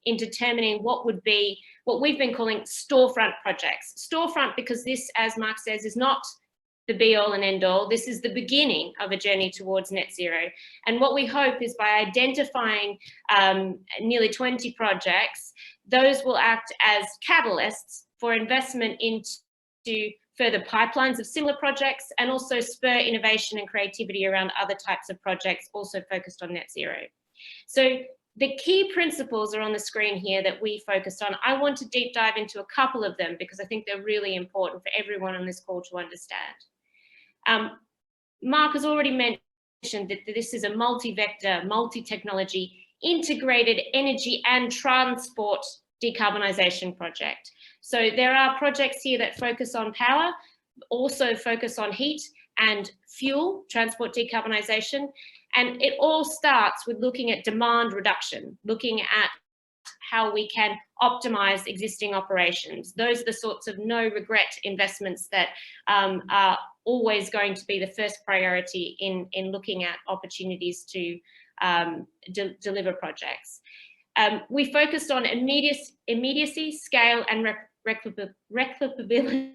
in determining what would be what we've been calling storefront projects. Storefront because this, as Mark says, is not the be all and end all. This is the beginning of a journey towards net zero. And what we hope is by identifying nearly 20 projects, those will act as catalysts for investment into further pipelines of similar projects and also spur innovation and creativity around other types of projects also focused on net zero. So the key principles are on the screen here that we focused on. I want to deep dive into a couple of them because I think they're really important for everyone on this call to understand. Mark has already mentioned that this is a multi-vector, multi-technology, integrated energy and transport decarbonisation project. So there are projects here that focus on power, also focus on heat and fuel, transport decarbonisation. And it all starts with looking at demand reduction, looking at how we can optimize existing operations. Those are the sorts of no regret investments that are always going to be the first priority in looking at opportunities to deliver projects. We focused on immediacy, scale, and replicability.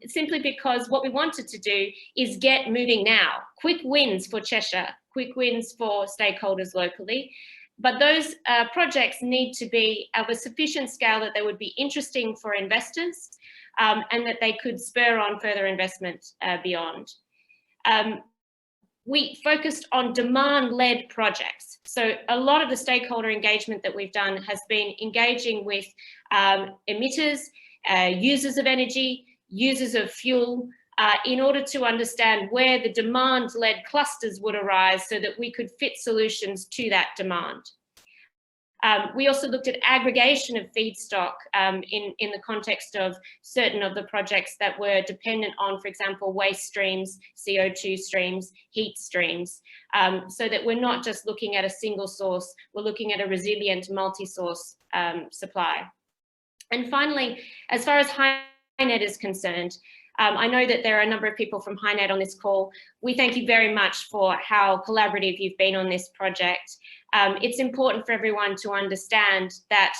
Simply because what we wanted to do is get moving now. Quick wins for Cheshire, quick wins for stakeholders locally. But those projects need to be of a sufficient scale that they would be interesting for investors and that they could spur on further investment beyond. We focused on demand-led projects. So a lot of the stakeholder engagement that we've done has been engaging with emitters, users of energy, users of fuel, in order to understand where the demand-led clusters would arise so that we could fit solutions to that demand. We also looked at aggregation of feedstock in the context of certain of the projects that were dependent on, for example, waste streams, CO2 streams, heat streams, so that we're not just looking at a single source, we're looking at a resilient multi-source supply. And finally, as far as HyNet is concerned, I know that there are a number of people from HyNet on this call. We thank you very much for how collaborative you've been on this project. It's important for everyone to understand that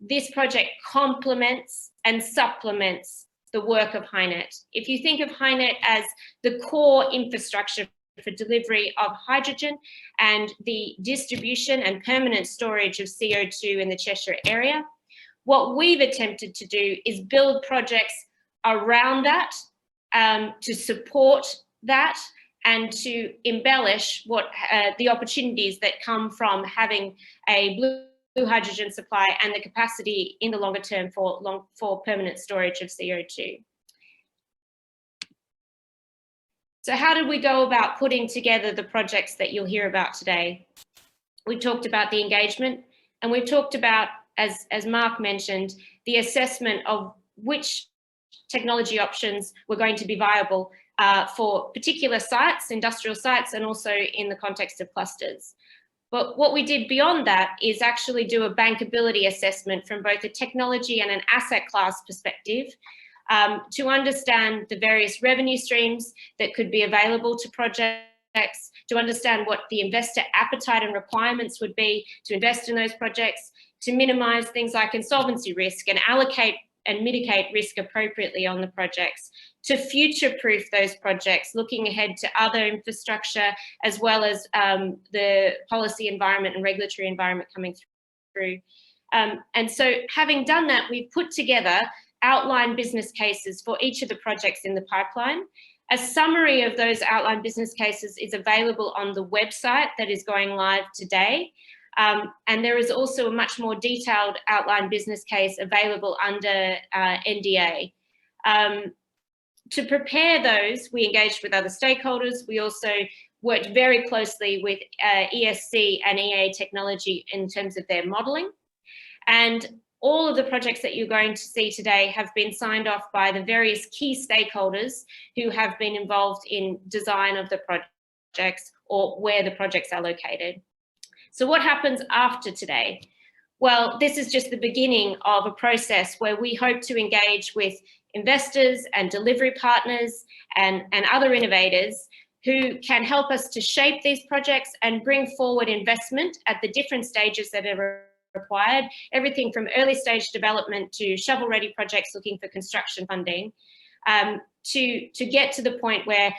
this project complements and supplements the work of HyNet. If you think of HyNet as the core infrastructure for delivery of hydrogen and the distribution and permanent storage of CO2 in the Cheshire area, what we've attempted to do is build projects around that, to support that, and to embellish what the opportunities that come from having a blue hydrogen supply and the capacity in the longer term for permanent storage of CO2. So how did we go about putting together the projects that you'll hear about today? We talked about the engagement, and we've talked about, as Mark mentioned, the assessment of which technology options were going to be viable for particular sites, industrial sites, and also in the context of clusters. But what we did beyond that is actually do a bankability assessment from both a technology and an asset class perspective, to understand the various revenue streams that could be available to projects, to understand what the investor appetite and requirements would be to invest in those projects, to minimize things like insolvency risk and allocate and mitigate risk appropriately on the projects, to future-proof those projects, looking ahead to other infrastructure, as well as the policy environment and regulatory environment coming through. And so having done that, we've put together outline business cases for each of the projects in the pipeline. A summary of those outline business cases is available on the website that is going live today. And there is also a much more detailed outline business case available under NDA. To prepare those, we engaged with other stakeholders. We also worked very closely with ESC and EA Technology in terms of their modelling. And all of the projects that you're going to see today have been signed off by the various key stakeholders who have been involved in design of the projects or where the projects are located. So what happens after today? Well, this is just the beginning of a process where we hope to engage with investors and delivery partners and other innovators who can help us to shape these projects and bring forward investment at the different stages that are required, everything from early stage development to shovel-ready projects looking for construction funding, to get to the point where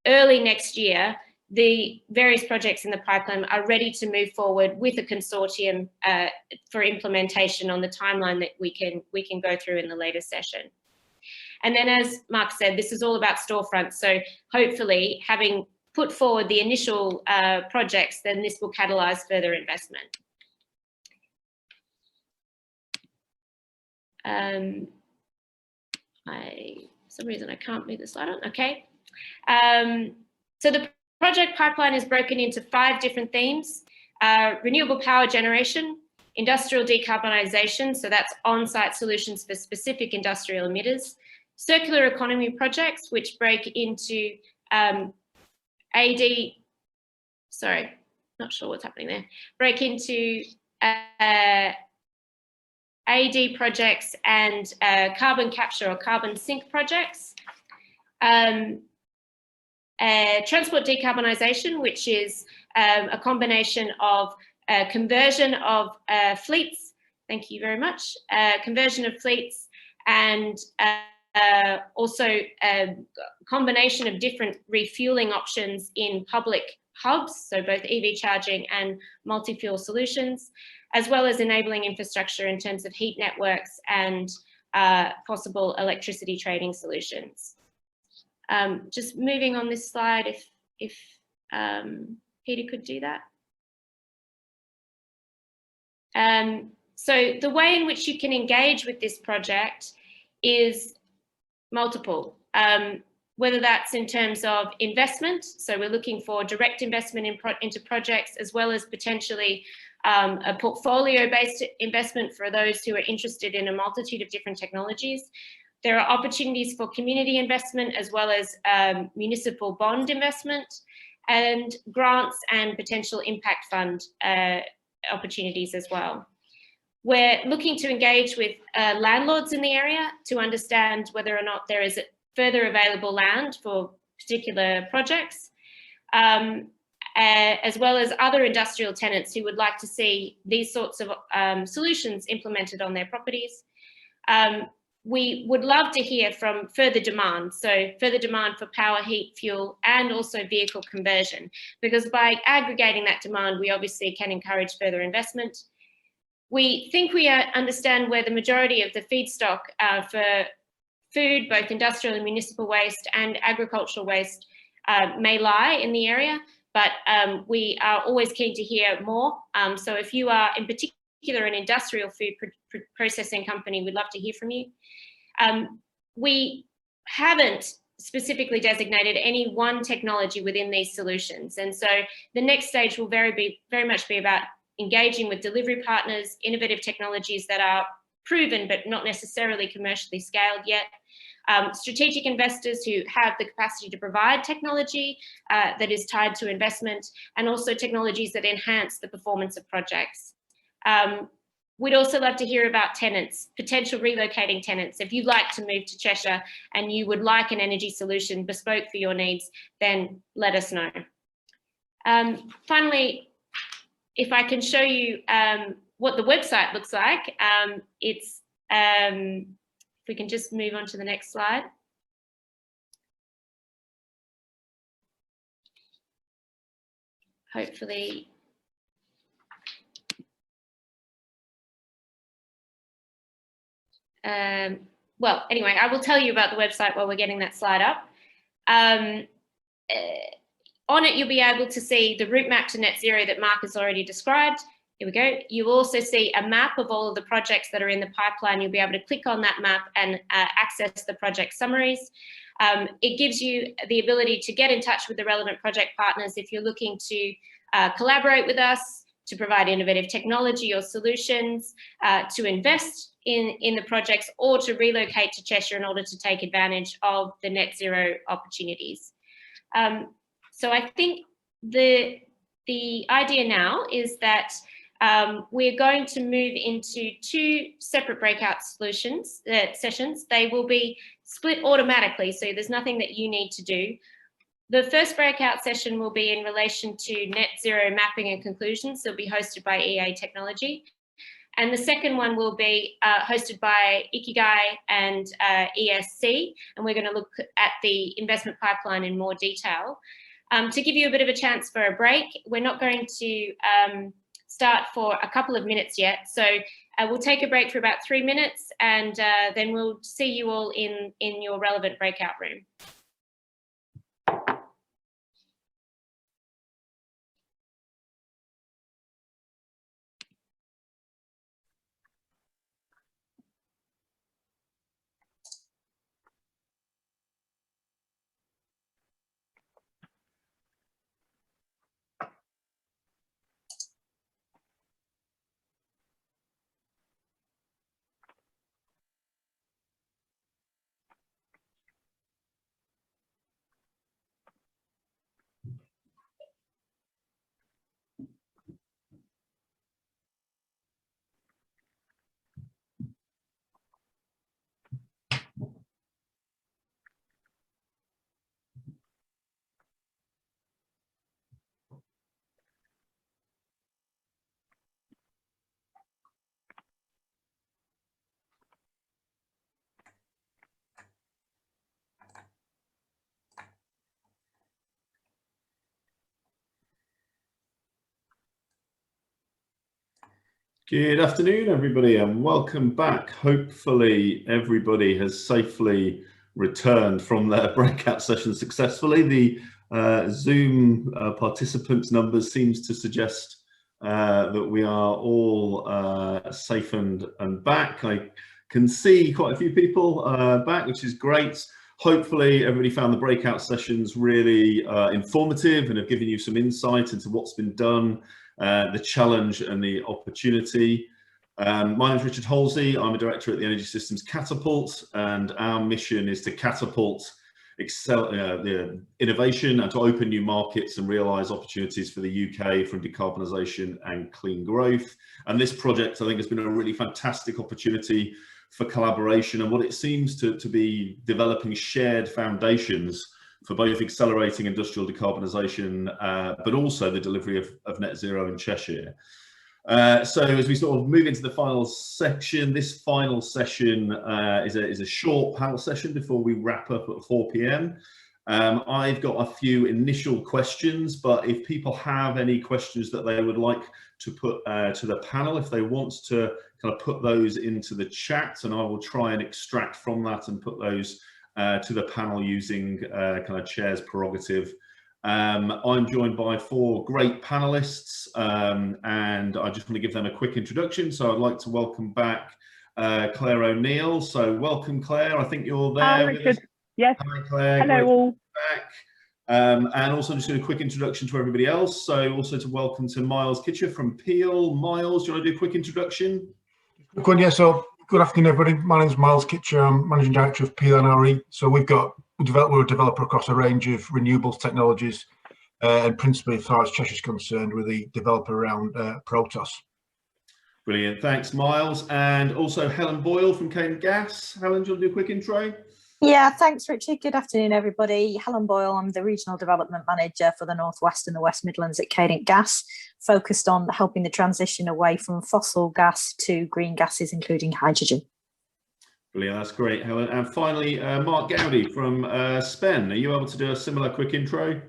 early next year, the various projects in the pipeline are ready to move forward with a consortium for implementation on the timeline that we can go through in the later session. And then, as Mark said, this is all about storefronts. So hopefully, having put forward the initial projects, then this will catalyse further investment. For some reason I can't move the slide on. Okay. So the project pipeline is broken into 5 different themes: renewable power generation, industrial decarbonisation, so that's on-site solutions for specific industrial emitters, circular economy projects, which break into break into AD projects and carbon capture or carbon sink projects. Transport decarbonisation, which is a combination of conversion of fleets, thank you very much, conversion of fleets, and also a combination of different refuelling options in public hubs, so both EV charging and multi-fuel solutions, as well as enabling infrastructure in terms of heat networks and possible electricity trading solutions. Just moving on this slide, if Peter could do that. So the way in which you can engage with this project is multiple, whether that's in terms of investment. So we're looking for direct investment into projects, as well as potentially a portfolio-based investment for those who are interested in a multitude of different technologies. There are opportunities for community investment, as well as municipal bond investment, and grants and potential impact fund opportunities as well. We're looking to engage with landlords in the area to understand whether or not there is further available land for particular projects, as well as other industrial tenants who would like to see these sorts of solutions implemented on their properties. We would love to hear from further demand, so further demand for power, heat, fuel, and also vehicle conversion, because by aggregating that demand, we obviously can encourage further investment. We think we understand where the majority of the feedstock for food, both industrial and municipal waste and agricultural waste may lie in the area, but we are always keen to hear more. So if you are in particular an industrial food processing company, we'd love to hear from you. We haven't specifically designated any one technology within these solutions. And so the next stage will very much be about engaging with delivery partners, innovative technologies that are proven but not necessarily commercially scaled yet, strategic investors who have the capacity to provide technology that is tied to investment, and also technologies that enhance the performance of projects. We'd also love to hear about tenants, potential relocating tenants. If you'd like to move to Cheshire and you would like an energy solution bespoke for your needs, then let us know. Finally, if I can show you what the website looks like, if we can just move on to the next slide. Hopefully. Well, anyway, I will tell you about the website while we're getting that slide up. On it, you'll be able to see the route map to net zero that Mark has already described. Here we go. You'll also see a map of all of the projects that are in the pipeline. You'll be able to click on that map and access the project summaries. It gives you the ability to get in touch with the relevant project partners if you're looking to collaborate with us, to provide innovative technology or solutions, to invest in the projects, or to relocate to Cheshire in order to take advantage of the net zero opportunities. So I think the idea now is that we're going to move into 2 separate breakout sessions. They will be split automatically, so there's nothing that you need to do. The first breakout session will be in relation to net zero mapping and conclusions. It'll be hosted by EA Technology. And the second one will be hosted by Ikigai and ESC. And we're going to look at the investment pipeline in more detail. To give you a bit of a chance for a break, we're not going to start for a couple of minutes yet. So we'll take a break for about 3 minutes, and then we'll see you all in your relevant breakout room. Good afternoon, everybody, and welcome back. Hopefully everybody has safely returned from their breakout session successfully. The Zoom participant numbers seems to suggest that we are all safe and back. I can see quite a few people back, which is great. Hopefully everybody found the breakout sessions really informative and have given you some insight into what's been done, the challenge and the opportunity. My name is Richard Halsey. I'm a director at the Energy Systems Catapult, and our mission is to catapult the innovation and to open new markets and realise opportunities for the UK from decarbonisation and clean growth. And this project, I think, has been a really fantastic opportunity for collaboration, and what it seems to be developing shared foundations for both accelerating industrial decarbonisation, but also the delivery of net zero in Cheshire. So as we sort of move into the final section, this final session is a short panel session before we wrap up at 4 p.m. I've got a few initial questions, but if people have any questions that they would like to put to the panel, if they want to kind of put those into the chat, and I will try and extract from that and put those to the panel using kind of chair's prerogative. I'm joined by 4 great panelists, and I just want to give them a quick introduction. So I'd like to welcome back Claire O'Neill. So welcome, Claire. I think you're there. Hi, Richard. Yes. Hi, Claire. Hello, all. Back. And also just do a quick introduction to everybody else. So also to welcome to Miles Kitcher from Peel. Miles, do you want to do a quick introduction? Good, yeah. So good afternoon, everybody. My name is Miles Kitcher. I'm Managing Director of Peel NRE. So we're a developer across a range of renewables technologies, and principally, as far as Cheshire's concerned, we're the developer around Protos. Brilliant, thanks, Miles. And also Helen Boyle from Kane Gas. Helen, do you want to do a quick intro? Yeah, thanks, Richard. Good afternoon, everybody. Helen Boyle, I'm the Regional Development Manager for the North West and the West Midlands at Cadent Gas, focused on helping the transition away from fossil gas to green gases, including hydrogen. Brilliant, that's great, Helen. And finally, Mark Gowdy from SPEN. Are you able to do a similar quick intro?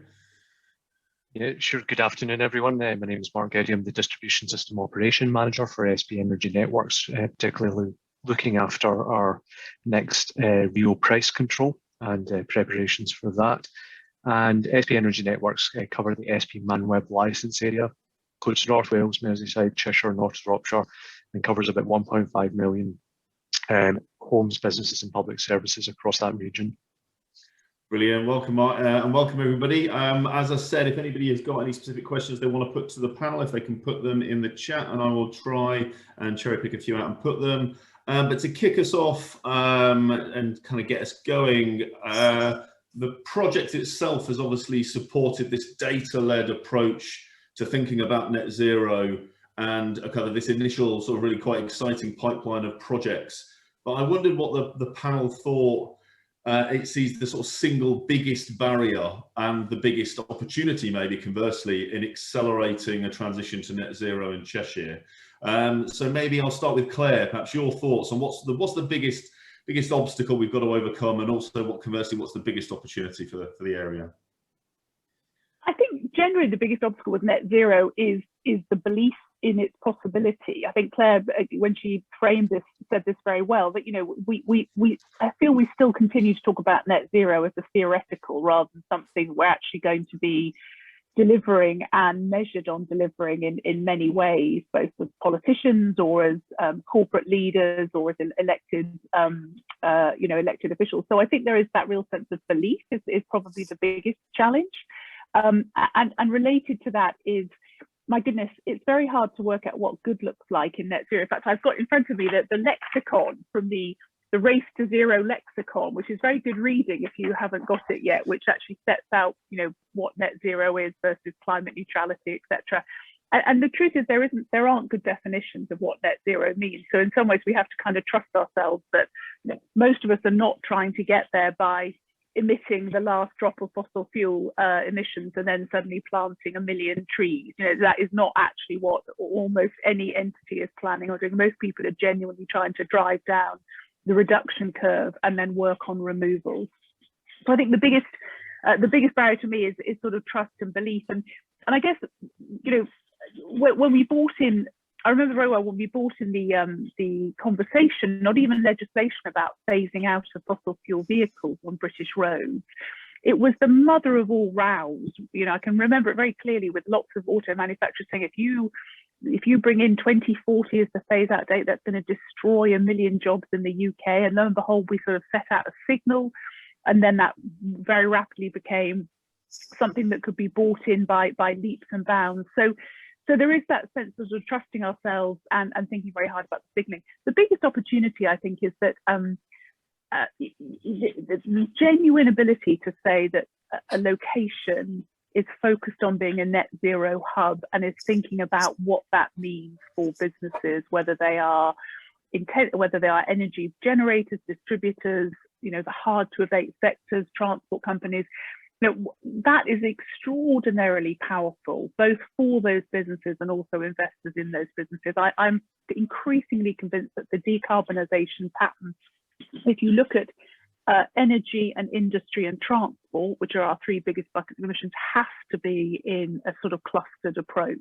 Yeah, sure. Good afternoon, everyone. My name is Mark Gowdy. I'm the Distribution System Operation Manager for SP Energy Networks, particularly looking after our next Rio price control and preparations for that. And SP Energy Networks cover the SP ManWeb licence area, includes North Wales, Merseyside, Cheshire, North Shropshire, and covers about 1.5 million homes, businesses and public services across that region. Brilliant, welcome Mark, and welcome everybody. As I said, if anybody has got any specific questions they want to put to the panel, if they can put them in the chat, and I will try and cherry pick a few out and put them. But to kick us off and kind of get us going, the project itself has obviously supported this data-led approach to thinking about net zero and a kind of this initial sort of really quite exciting pipeline of projects. But I wondered what the panel thought it sees the sort of single biggest barrier and the biggest opportunity, maybe conversely, in accelerating a transition to net zero in Cheshire. So maybe I'll start with Claire, perhaps your thoughts on what's the biggest obstacle we've got to overcome, and also conversely, what's the biggest opportunity for the area? I think generally the biggest obstacle with net zero is the belief in its possibility. I think Claire, when she framed this, said this very well, that, you know, I feel we still continue to talk about net zero as a theoretical rather than something we're actually going to be delivering and measured on delivering in many ways, both as politicians or as corporate leaders or as elected, elected officials. So I think there is that real sense of belief is probably the biggest challenge. And related to that is, my goodness, it's very hard to work out what good looks like in net zero. In fact, I've got in front of me the lexicon from the Race to Zero lexicon, which is very good reading if you haven't got it yet, which actually sets out, you know, what net zero is versus climate neutrality, etc. And the truth is there aren't good definitions of what net zero means. So in some ways we have to kind of trust ourselves that, you know, most of us are not trying to get there by emitting the last drop of fossil fuel emissions and then suddenly planting 1 million trees. You know, that is not actually what almost any entity is planning or doing. Most people are genuinely trying to drive down the reduction curve and then work on removals. So I think the biggest barrier to me is sort of trust and belief. And I guess, you know, when we brought in, I remember very well when we brought in the conversation, not even legislation about phasing out of fossil fuel vehicles on British roads. It was the mother of all rows. You know, I can remember it very clearly with lots of auto manufacturers saying, if you bring in 2040 as the phase out date, that's going to destroy 1 million jobs in the UK. And lo and behold, we sort of set out a signal, and then that very rapidly became something that could be bought in by leaps and bounds. So there is that sense of sort of trusting ourselves and thinking very hard about the signaling. The biggest opportunity, I think, is that the genuine ability to say that a location is focused on being a net zero hub and is thinking about what that means for businesses, whether they are energy generators, distributors, the hard to abate sectors, transport companies. That is extraordinarily powerful, both for those businesses and also investors in those businesses. I'm increasingly convinced that the decarbonisation pattern, if you look at energy and industry and transport, which are our three biggest buckets of emissions, have to be in a sort of clustered approach.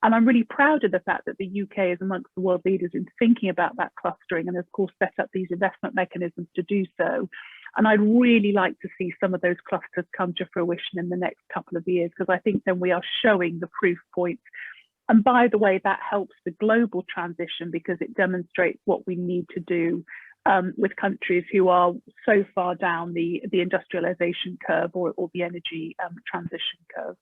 And I'm really proud of the fact that the UK is amongst the world leaders in thinking about that clustering and, of course, set up these investment mechanisms to do so. And I'd really like to see some of those clusters come to fruition in the next couple of years, because I think then we are showing the proof points. And by the way, that helps the global transition because it demonstrates what we need to do with countries who are so far down the industrialization curve or the energy transition curve.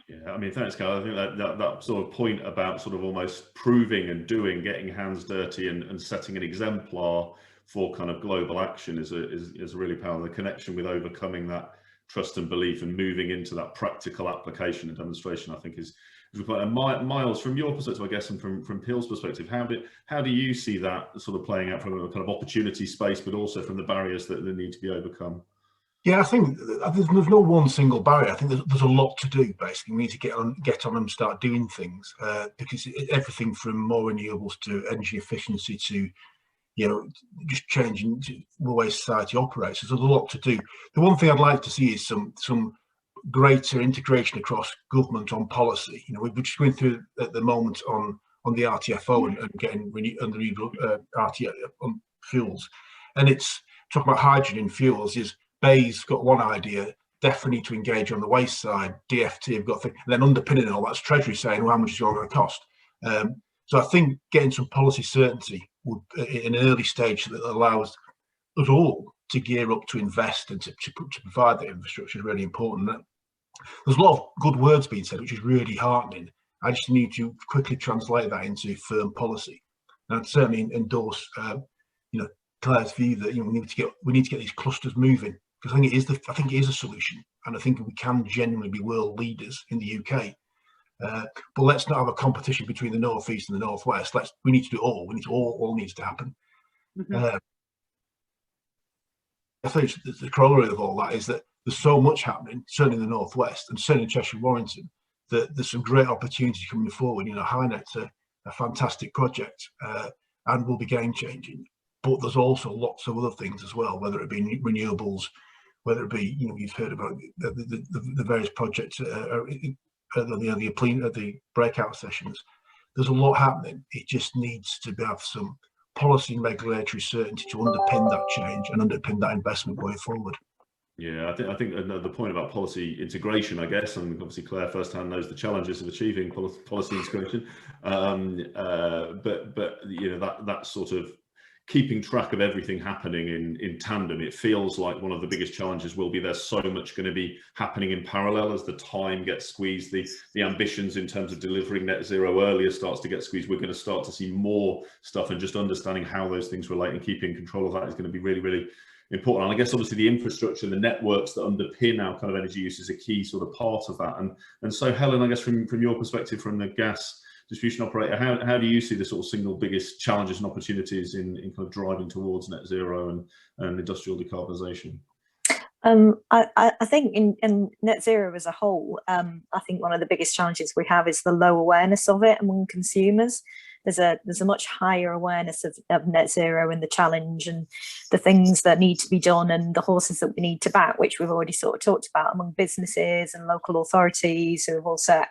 Yeah, I mean, thanks, Carl. I think that sort of point about sort of almost proving and doing, getting hands dirty and setting an exemplar for kind of global action is really powerful. The connection with overcoming that trust and belief and moving into that practical application and demonstration, I think is important. And Miles, from your perspective, I guess, and from Peel's perspective, how do you see that sort of playing out from a kind of opportunity space, but also from the barriers that need to be overcome? Yeah, I think there's no one single barrier. I think there's a lot to do. Basically, we need to get on and start doing things because everything from more renewables to energy efficiency to just changing the way society operates. There's a lot to do. The one thing I'd like to see is some greater integration across government on policy. We're just going through at the moment on the RTFO and getting renewable RTFO on fuels, and it's talking about hydrogen fuels. Is BEI's got one idea, definitely need to engage on the waste side. DFT have got things, and then underpinning all that's Treasury saying, well, how much is it all going to cost? So I think getting some policy certainty would, in an early stage, that allows us all to gear up to invest and to provide that infrastructure is really important. There's a lot of good words being said, which is really heartening. I just need to quickly translate that into firm policy. And I'd certainly endorse, Claire's view that we need to get these clusters moving, because I think it is a solution, and I think we can genuinely be world leaders in the UK. But let's not have a competition between the North East and the North West. We need to do all. All needs to happen. Mm-hmm. I think the corollary of all that is that there's so much happening, certainly in the North West and certainly in Cheshire Warrington, that there's some great opportunities coming forward. HyNet's a fantastic project and will be game changing. But there's also lots of other things as well, whether it be renewables, whether it be you've heard about the various projects the breakout sessions. There's a lot happening. It just needs to have some policy and regulatory certainty to underpin that change and underpin that investment going forward. Yeah, I think the point about policy integration, I guess, and obviously Claire firsthand knows the challenges of achieving policy integration, but that sort of keeping track of everything happening in tandem, it feels like one of the biggest challenges will be there's so much going to be happening in parallel as the time gets squeezed. The ambitions in terms of delivering net zero earlier starts to get squeezed. We're going to start to see more stuff, and just understanding how those things relate and keeping control of that is going to be really, really important. And I guess obviously the infrastructure and the networks that underpin our kind of energy use is a key sort of part of that. And so Helen, I guess from your perspective, from the gas distribution operator, how do you see the sort of single biggest challenges and opportunities in kind of driving towards net zero and industrial decarbonisation? I think in net zero as a whole, I think one of the biggest challenges we have is the low awareness of it among consumers. There's a much higher awareness of net zero and the challenge and the things that need to be done and the horses that we need to back, which we've already sort of talked about among businesses and local authorities who have all set,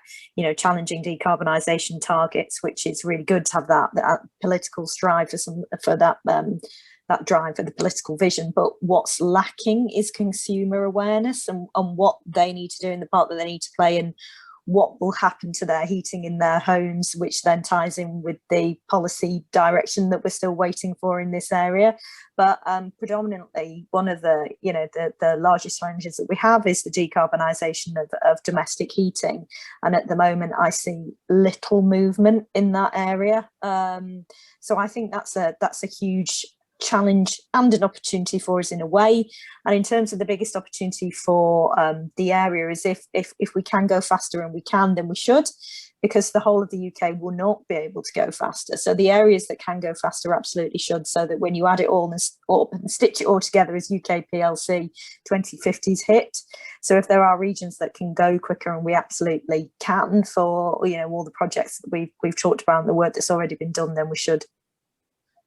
challenging decarbonisation targets, which is really good to have that political strive for that drive for the political vision. But what's lacking is consumer awareness and what they need to do in the part that they need to play and what will happen to their heating in their homes, which then ties in with the policy direction that we're still waiting for in this area. But predominantly, one of the largest challenges that we have is the decarbonisation of domestic heating. And at the moment, I see little movement in that area. So I think that's a huge challenge and an opportunity for us in a way. And in terms of the biggest opportunity for the area is if we can go faster, and we can, then we should, because the whole of the UK will not be able to go faster. So the areas that can go faster absolutely should, so that when you add it all up and stitch it all together as UK PLC, 2050's hit. So if there are regions that can go quicker, and we absolutely can, for all the projects that we've talked about and the work that's already been done, then we should.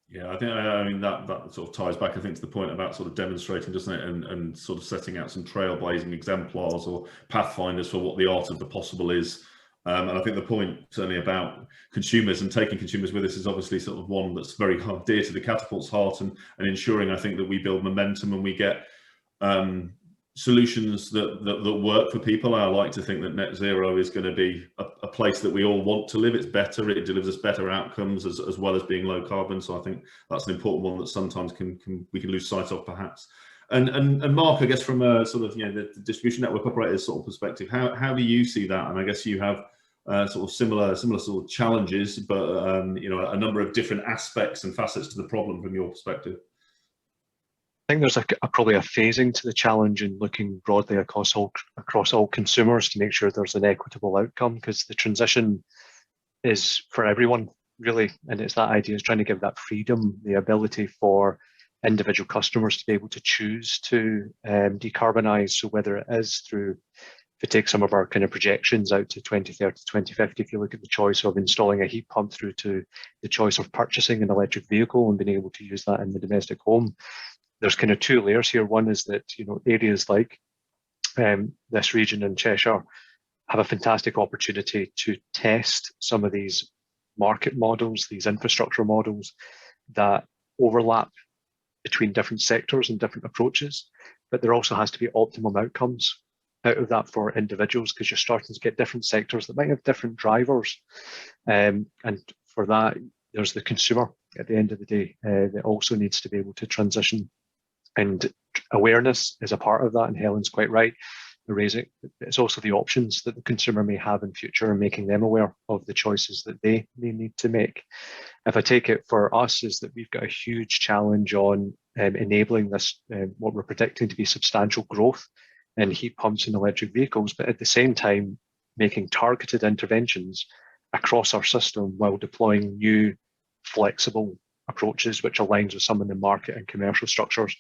Yeah, I mean that sort of ties back, I think, to the point about sort of demonstrating, doesn't it, and sort of setting out some trailblazing exemplars or pathfinders for what the art of the possible is. And I think the point certainly about consumers and taking consumers with us is obviously sort of one that's very dear to the Catapult's heart, and ensuring, I think, that we build momentum and we get solutions that work for people. I like to think that net zero is going to be a place that we all want to live. It's better, it delivers us better outcomes as well as being low carbon. So I think that's an important one that sometimes we can lose sight of, perhaps. And Mark, I guess from a sort of the distribution network operators sort of perspective, how do you see that? And I guess you have sort of similar sort of challenges, but a number of different aspects and facets to the problem from your perspective. I think there's probably a phasing to the challenge in looking broadly across all consumers to make sure there's an equitable outcome, because the transition is for everyone, really, and it's that idea is trying to give that freedom, the ability for individual customers to be able to choose to decarbonize. So whether it is through, if you take some of our kind of projections out to 2030, 2050, if you look at the choice of installing a heat pump through to the choice of purchasing an electric vehicle and being able to use that in the domestic home, there's kind of two layers here. One is that areas like this region in Cheshire have a fantastic opportunity to test some of these market models, these infrastructure models that overlap between different sectors and different approaches. But there also has to be optimum outcomes out of that for individuals, because you're starting to get different sectors that might have different drivers. And for that, there's the consumer at the end of the day that also needs to be able to transition. And awareness is a part of that, and Helen's quite right. It's also the options that the consumer may have in future, and making them aware of the choices that they need to make. If I take it for us, is that we've got a huge challenge on enabling this, what we're predicting to be substantial growth in heat pumps and electric vehicles, but at the same time making targeted interventions across our system while deploying new flexible approaches, which aligns with some of the market and commercial structures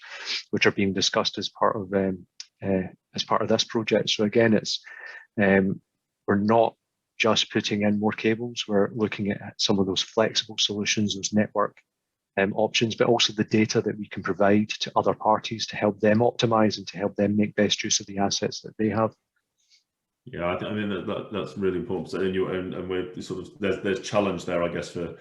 which are being discussed as part of this project. So again, it's we're not just putting in more cables, we're looking at some of those flexible solutions, those network options, but also the data that we can provide to other parties to help them optimize and to help them make best use of the assets that they have. Yeah, I mean that's really important. And we're sort of there's challenge there, I guess, for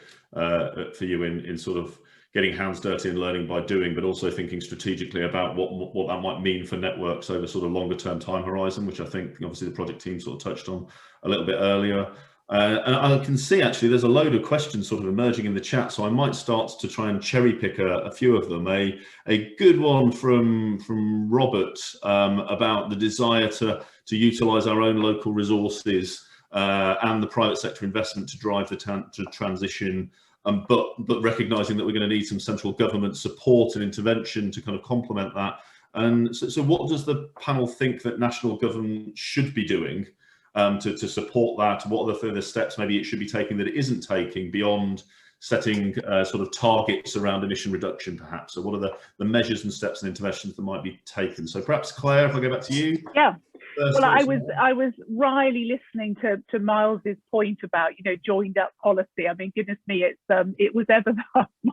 you in sort of getting hands dirty and learning by doing, but also thinking strategically about what that might mean for networks over sort of longer term time horizon, which I think obviously the project team sort of touched on a little bit earlier. And I can see actually there's a load of questions sort of emerging in the chat, so I might start to try and cherry pick a few of them. A good one from Robert about the desire to utilise our own local resources and the private sector investment to drive the transition, but recognising that we're going to need some central government support and intervention to kind of complement that. And so what does the panel think that national government should be doing to support that? What are the further steps maybe it should be taking that it isn't taking beyond setting sort of targets around emission reduction, perhaps? So what are the measures and steps and interventions that might be taken? So perhaps Claire, if I go back to you. Yeah. Well, I was wryly listening to Miles's point about joined up policy. I mean, goodness me, it was ever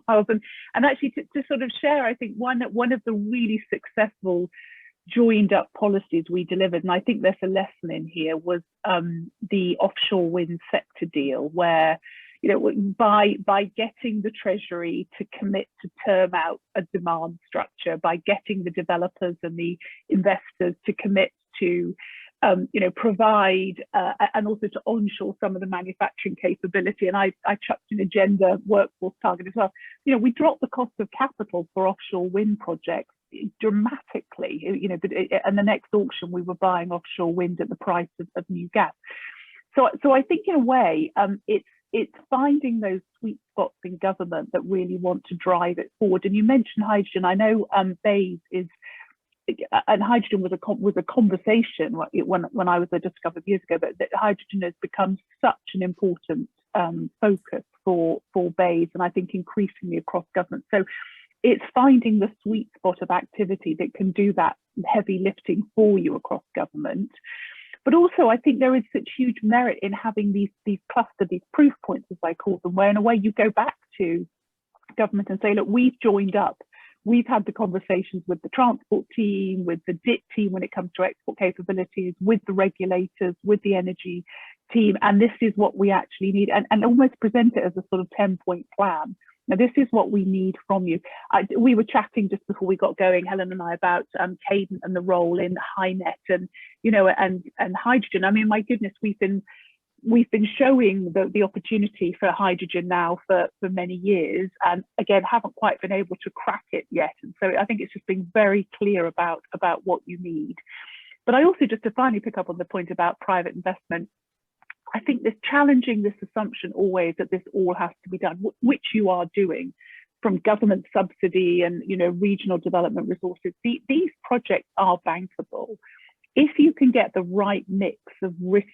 Miles, and actually to sort of share, I think one of the really successful joined up policies we delivered, and I think there's a lesson in here, was the offshore wind sector deal, where by getting the Treasury to commit to term out a demand structure, by getting the developers and the investors to commit to provide and also to onshore some of the manufacturing capability, and I chucked in a gender workforce target as well. We dropped the cost of capital for offshore wind projects dramatically. And the next auction we were buying offshore wind at the price of new gas. So I think in a way it's finding those sweet spots in government that really want to drive it forward. And you mentioned hydrogen. I know BEIS is, and hydrogen was a conversation when I was there just a couple of years ago, but that hydrogen has become such an important focus for BEIS, and I think increasingly across government. So it's finding the sweet spot of activity that can do that heavy lifting for you across government. But also, I think there is such huge merit in having these clustered, these proof points, as I call them, where in a way you go back to government and say, look, we've joined up. We've had the conversations with the transport team, with the DIT team when it comes to export capabilities, with the regulators, with the energy team, and this is what we actually need, and almost present it as a sort of 10-point plan. Now, this is what we need from you. We were chatting just before we got going, Helen and I, about Cadent and the role in HyNet and, you know, and hydrogen. I mean, my goodness, we've been showing the opportunity for hydrogen now for many years, and again, haven't quite been able to crack it yet. And so I think it's just being very clear about what you need. But I also, just to finally pick up on the point about private investment, I think this challenging this assumption always that this all has to be done, which you are doing from government subsidy and, you know, regional development resources. These projects are bankable if you can get the right mix of risk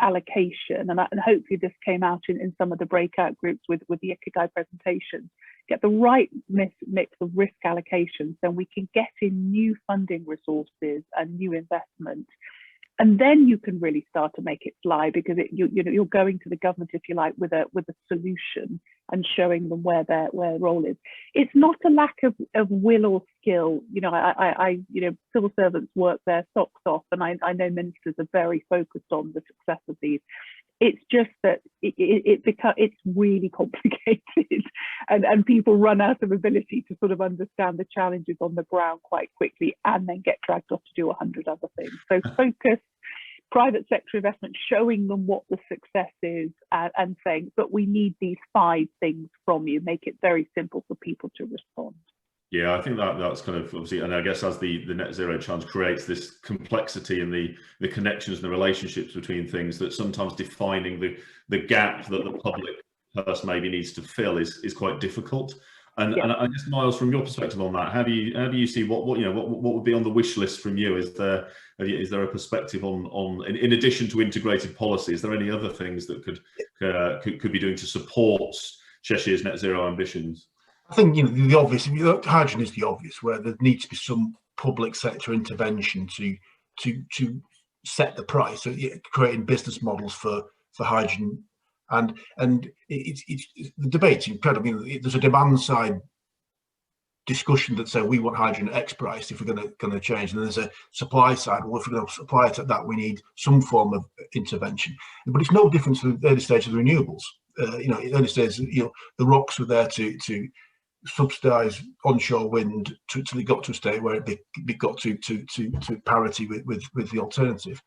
allocation, and hopefully this came out in some of the breakout groups with the Ikigai presentation. Get the right mix of risk allocations, then we can get in new funding resources and new investment. And then you can really start to make it fly, because you're going to the government, if you like, with a solution and showing them where their role is. It's not a lack of will or skill. You know, I civil servants work their socks off, and I know ministers are very focused on the success of these. It's just that it's really complicated, and people run out of ability to sort of understand the challenges on the ground quite quickly, and then get dragged off to do 100 other things. So focus, private sector investment, showing them what the success is, and saying, but we need these 5 things from you. Make it very simple for people to respond. Yeah, I think that's kind of obviously, and I guess as the net zero challenge creates this complexity and the connections and the relationships between things, that sometimes defining the gap that the public purse maybe needs to fill is quite difficult. And, yeah. And I guess, Miles, from your perspective on that, how do you see what would be on the wish list from you? Is there a perspective on in addition to integrated policy, is there any other things that could be doing to support Cheshire's net zero ambitions? I think, the obvious, hydrogen is the obvious, where there needs to be some public sector intervention to set the price, so creating business models for hydrogen, and it's the debate's incredible. There's a demand side discussion that say we want hydrogen at X price if we're going to change, and there's a supply side. Well, if we're going to supply it at that, we need some form of intervention. But it's no different to the early stage of the renewables. Early stage, the ROCs were there to subsidise onshore wind till it got to a state where it got to parity with the alternative.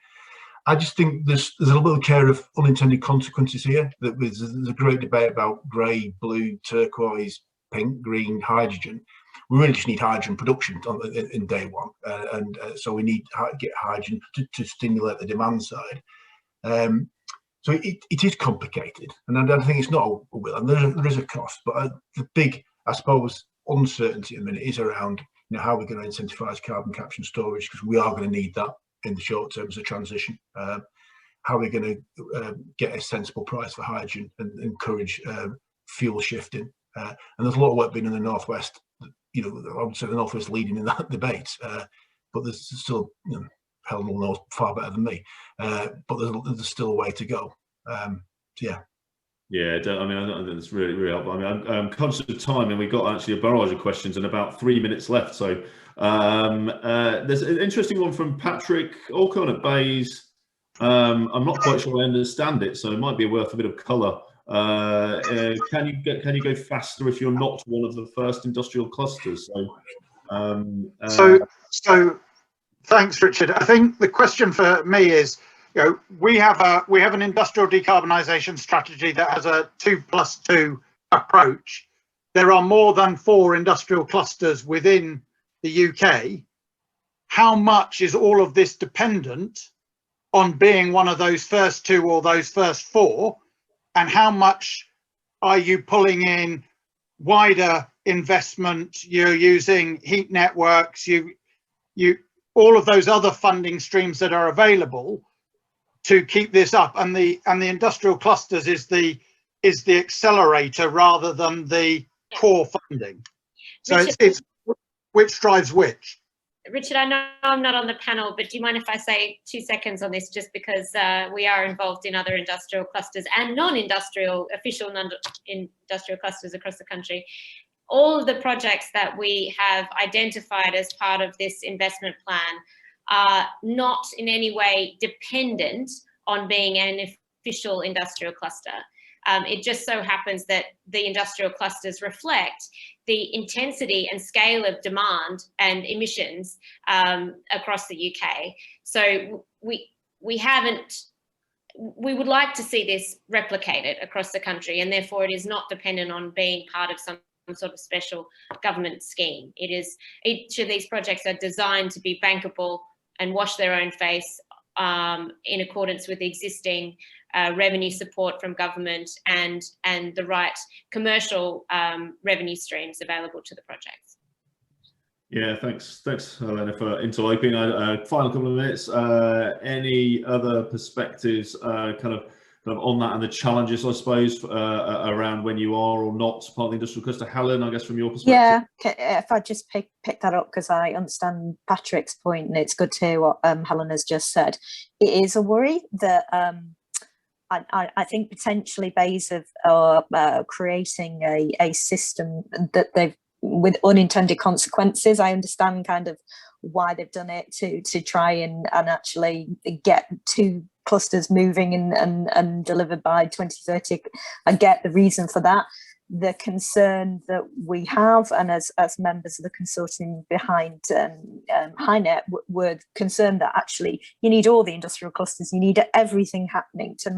I just think there's a little bit of care of unintended consequences here. That there's a great debate about grey, blue, turquoise, pink, green, hydrogen. We really just need hydrogen production in day one, and so we need to get hydrogen to stimulate the demand side. So it is complicated, and I think it's not a will, and there is a cost. But the big, I suppose, uncertainty at the minute is around how we're going to incentivise carbon capture and storage, because we are going to need that in the short term as a transition. How we're going to get a sensible price for hydrogen and encourage fuel shifting. And there's a lot of work being in the Northwest. I would say the Northwest leading in that debate, but there's still, Helen will know far better than me. But there's still a way to go. Yeah. Yeah, I mean, that's really, really helpful. I mean, I'm conscious of time, and we've got actually a barrage of questions and about 3 minutes left. So there's an interesting one from Patrick Alcorn at BEIS. I'm not quite sure I understand it, so it might be worth a bit of colour. Can you go faster if you're not one of the first industrial clusters? So thanks, Richard. I think the question for me is, we have an industrial decarbonisation strategy that has a 2+2 approach. There are more than 4 industrial clusters within the UK. How much is all of this dependent on being one of those first 2 or those first 4? and how much are you pulling in wider investment? You're using heat networks, all of those other funding streams that are available to keep this up, and the industrial clusters is the accelerator rather than the core funding. So Richard, it's which drives which. Richard, I know I'm not on the panel, but do you mind if I say 2 seconds on this, just because we are involved in other industrial clusters and non-industrial, official non-industrial clusters across the country. All of the projects that we have identified as part of this investment plan are not in any way dependent on being an official industrial cluster. It just so happens that the industrial clusters reflect the intensity and scale of demand and emissions across the UK. So we would like to see this replicated across the country, and therefore it is not dependent on being part of some sort of special government scheme. It is, each of these projects are designed to be bankable and wash their own face in accordance with the existing revenue support from government and the right commercial revenue streams available to the projects. Yeah, thanks Helena for interloping. Final couple of minutes. Any other perspectives kind of on that and the challenges, I suppose, around when you are or not part of the industrial cluster? Helen, I guess from your perspective. Yeah, if I just pick that up, because I understand Patrick's point, and it's good to hear what Helen has just said. It is a worry that I think potentially BEIS are creating a system that they've, with unintended consequences. I understand kind of why they've done it to try and actually get two clusters moving and delivered by 2030. I get the reason for that. The concern that we have, and as members of the consortium behind HyNet, were concerned that actually you need all the industrial clusters, you need everything happening to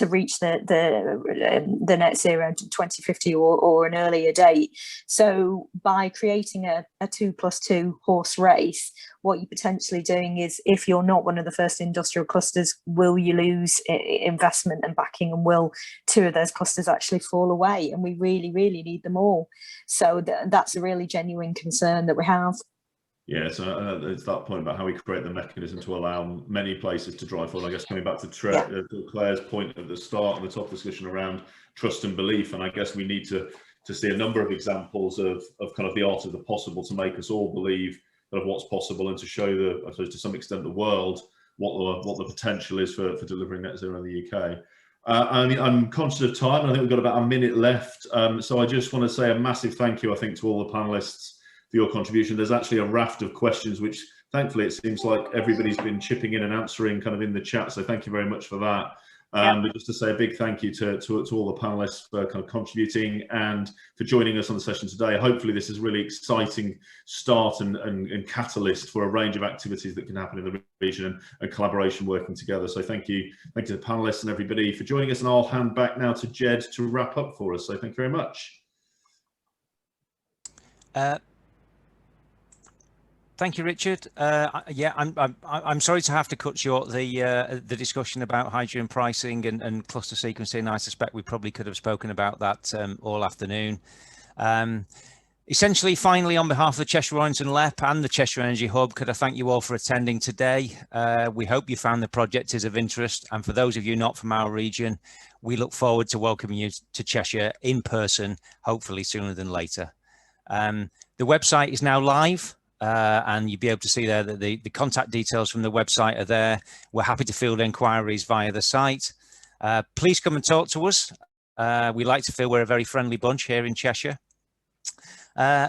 reach the net zero to 2050 or an earlier date. So by creating a 2+2 horse race, what you're potentially doing is, if you're not one of the first industrial clusters, will you lose investment and backing, and will two of those clusters actually fall away? And we really, really need them all. So that's a really genuine concern that we have. Yeah, so it's that point about how we create the mechanism to allow many places to drive forward. I guess coming back to Claire's point at the start and the top discussion around trust and belief, and I guess we need to see a number of examples of kind of the art of the possible to make us all believe of what's possible, and to show I suppose to some extent the world what the potential is for delivering net zero in the UK. I'm conscious of time, and I think we've got about a minute left. So I just want to say a massive thank you, I think, to all the panelists for your contribution. There's actually a raft of questions, which thankfully it seems like everybody's been chipping in and answering kind of in the chat. So thank you very much for that. But just to say a big thank you to all the panelists for kind of contributing and for joining us on the session today. Hopefully this is a really exciting start and catalyst for a range of activities that can happen in the region and collaboration working together. So thank you to the panelists and everybody for joining us, and I'll hand back now to Jed to wrap up for us. So thank you very much. Thank you, Richard. Yeah, I'm sorry to have to cut short the discussion about hydrogen pricing and cluster sequencing. I suspect we probably could have spoken about that all afternoon. Essentially, finally, on behalf of the Cheshire Orient and LEP and the Cheshire Energy Hub, could I thank you all for attending today. We hope you found the project is of interest, and for those of you not from our region, we look forward to welcoming you to Cheshire in person, hopefully sooner than later. The website is now live. And you'll be able to see there that the contact details from the website are there. We're happy to field inquiries via the site. Please come and talk to us. We like to feel we're a very friendly bunch here in Cheshire.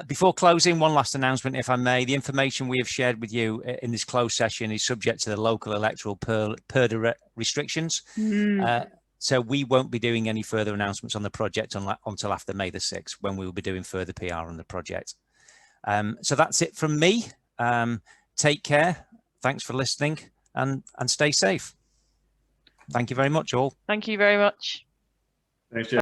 Before closing, one last announcement, if I may. The information we have shared with you in this closed session is subject to the local electoral PERDA restrictions. So we won't be doing any further announcements on the project until after May the 6th, when we will be doing further PR on the project. So that's it from me. Take care. Thanks for listening, and stay safe. Thank you very much, all. Thank you very much. Thanks, Jeff.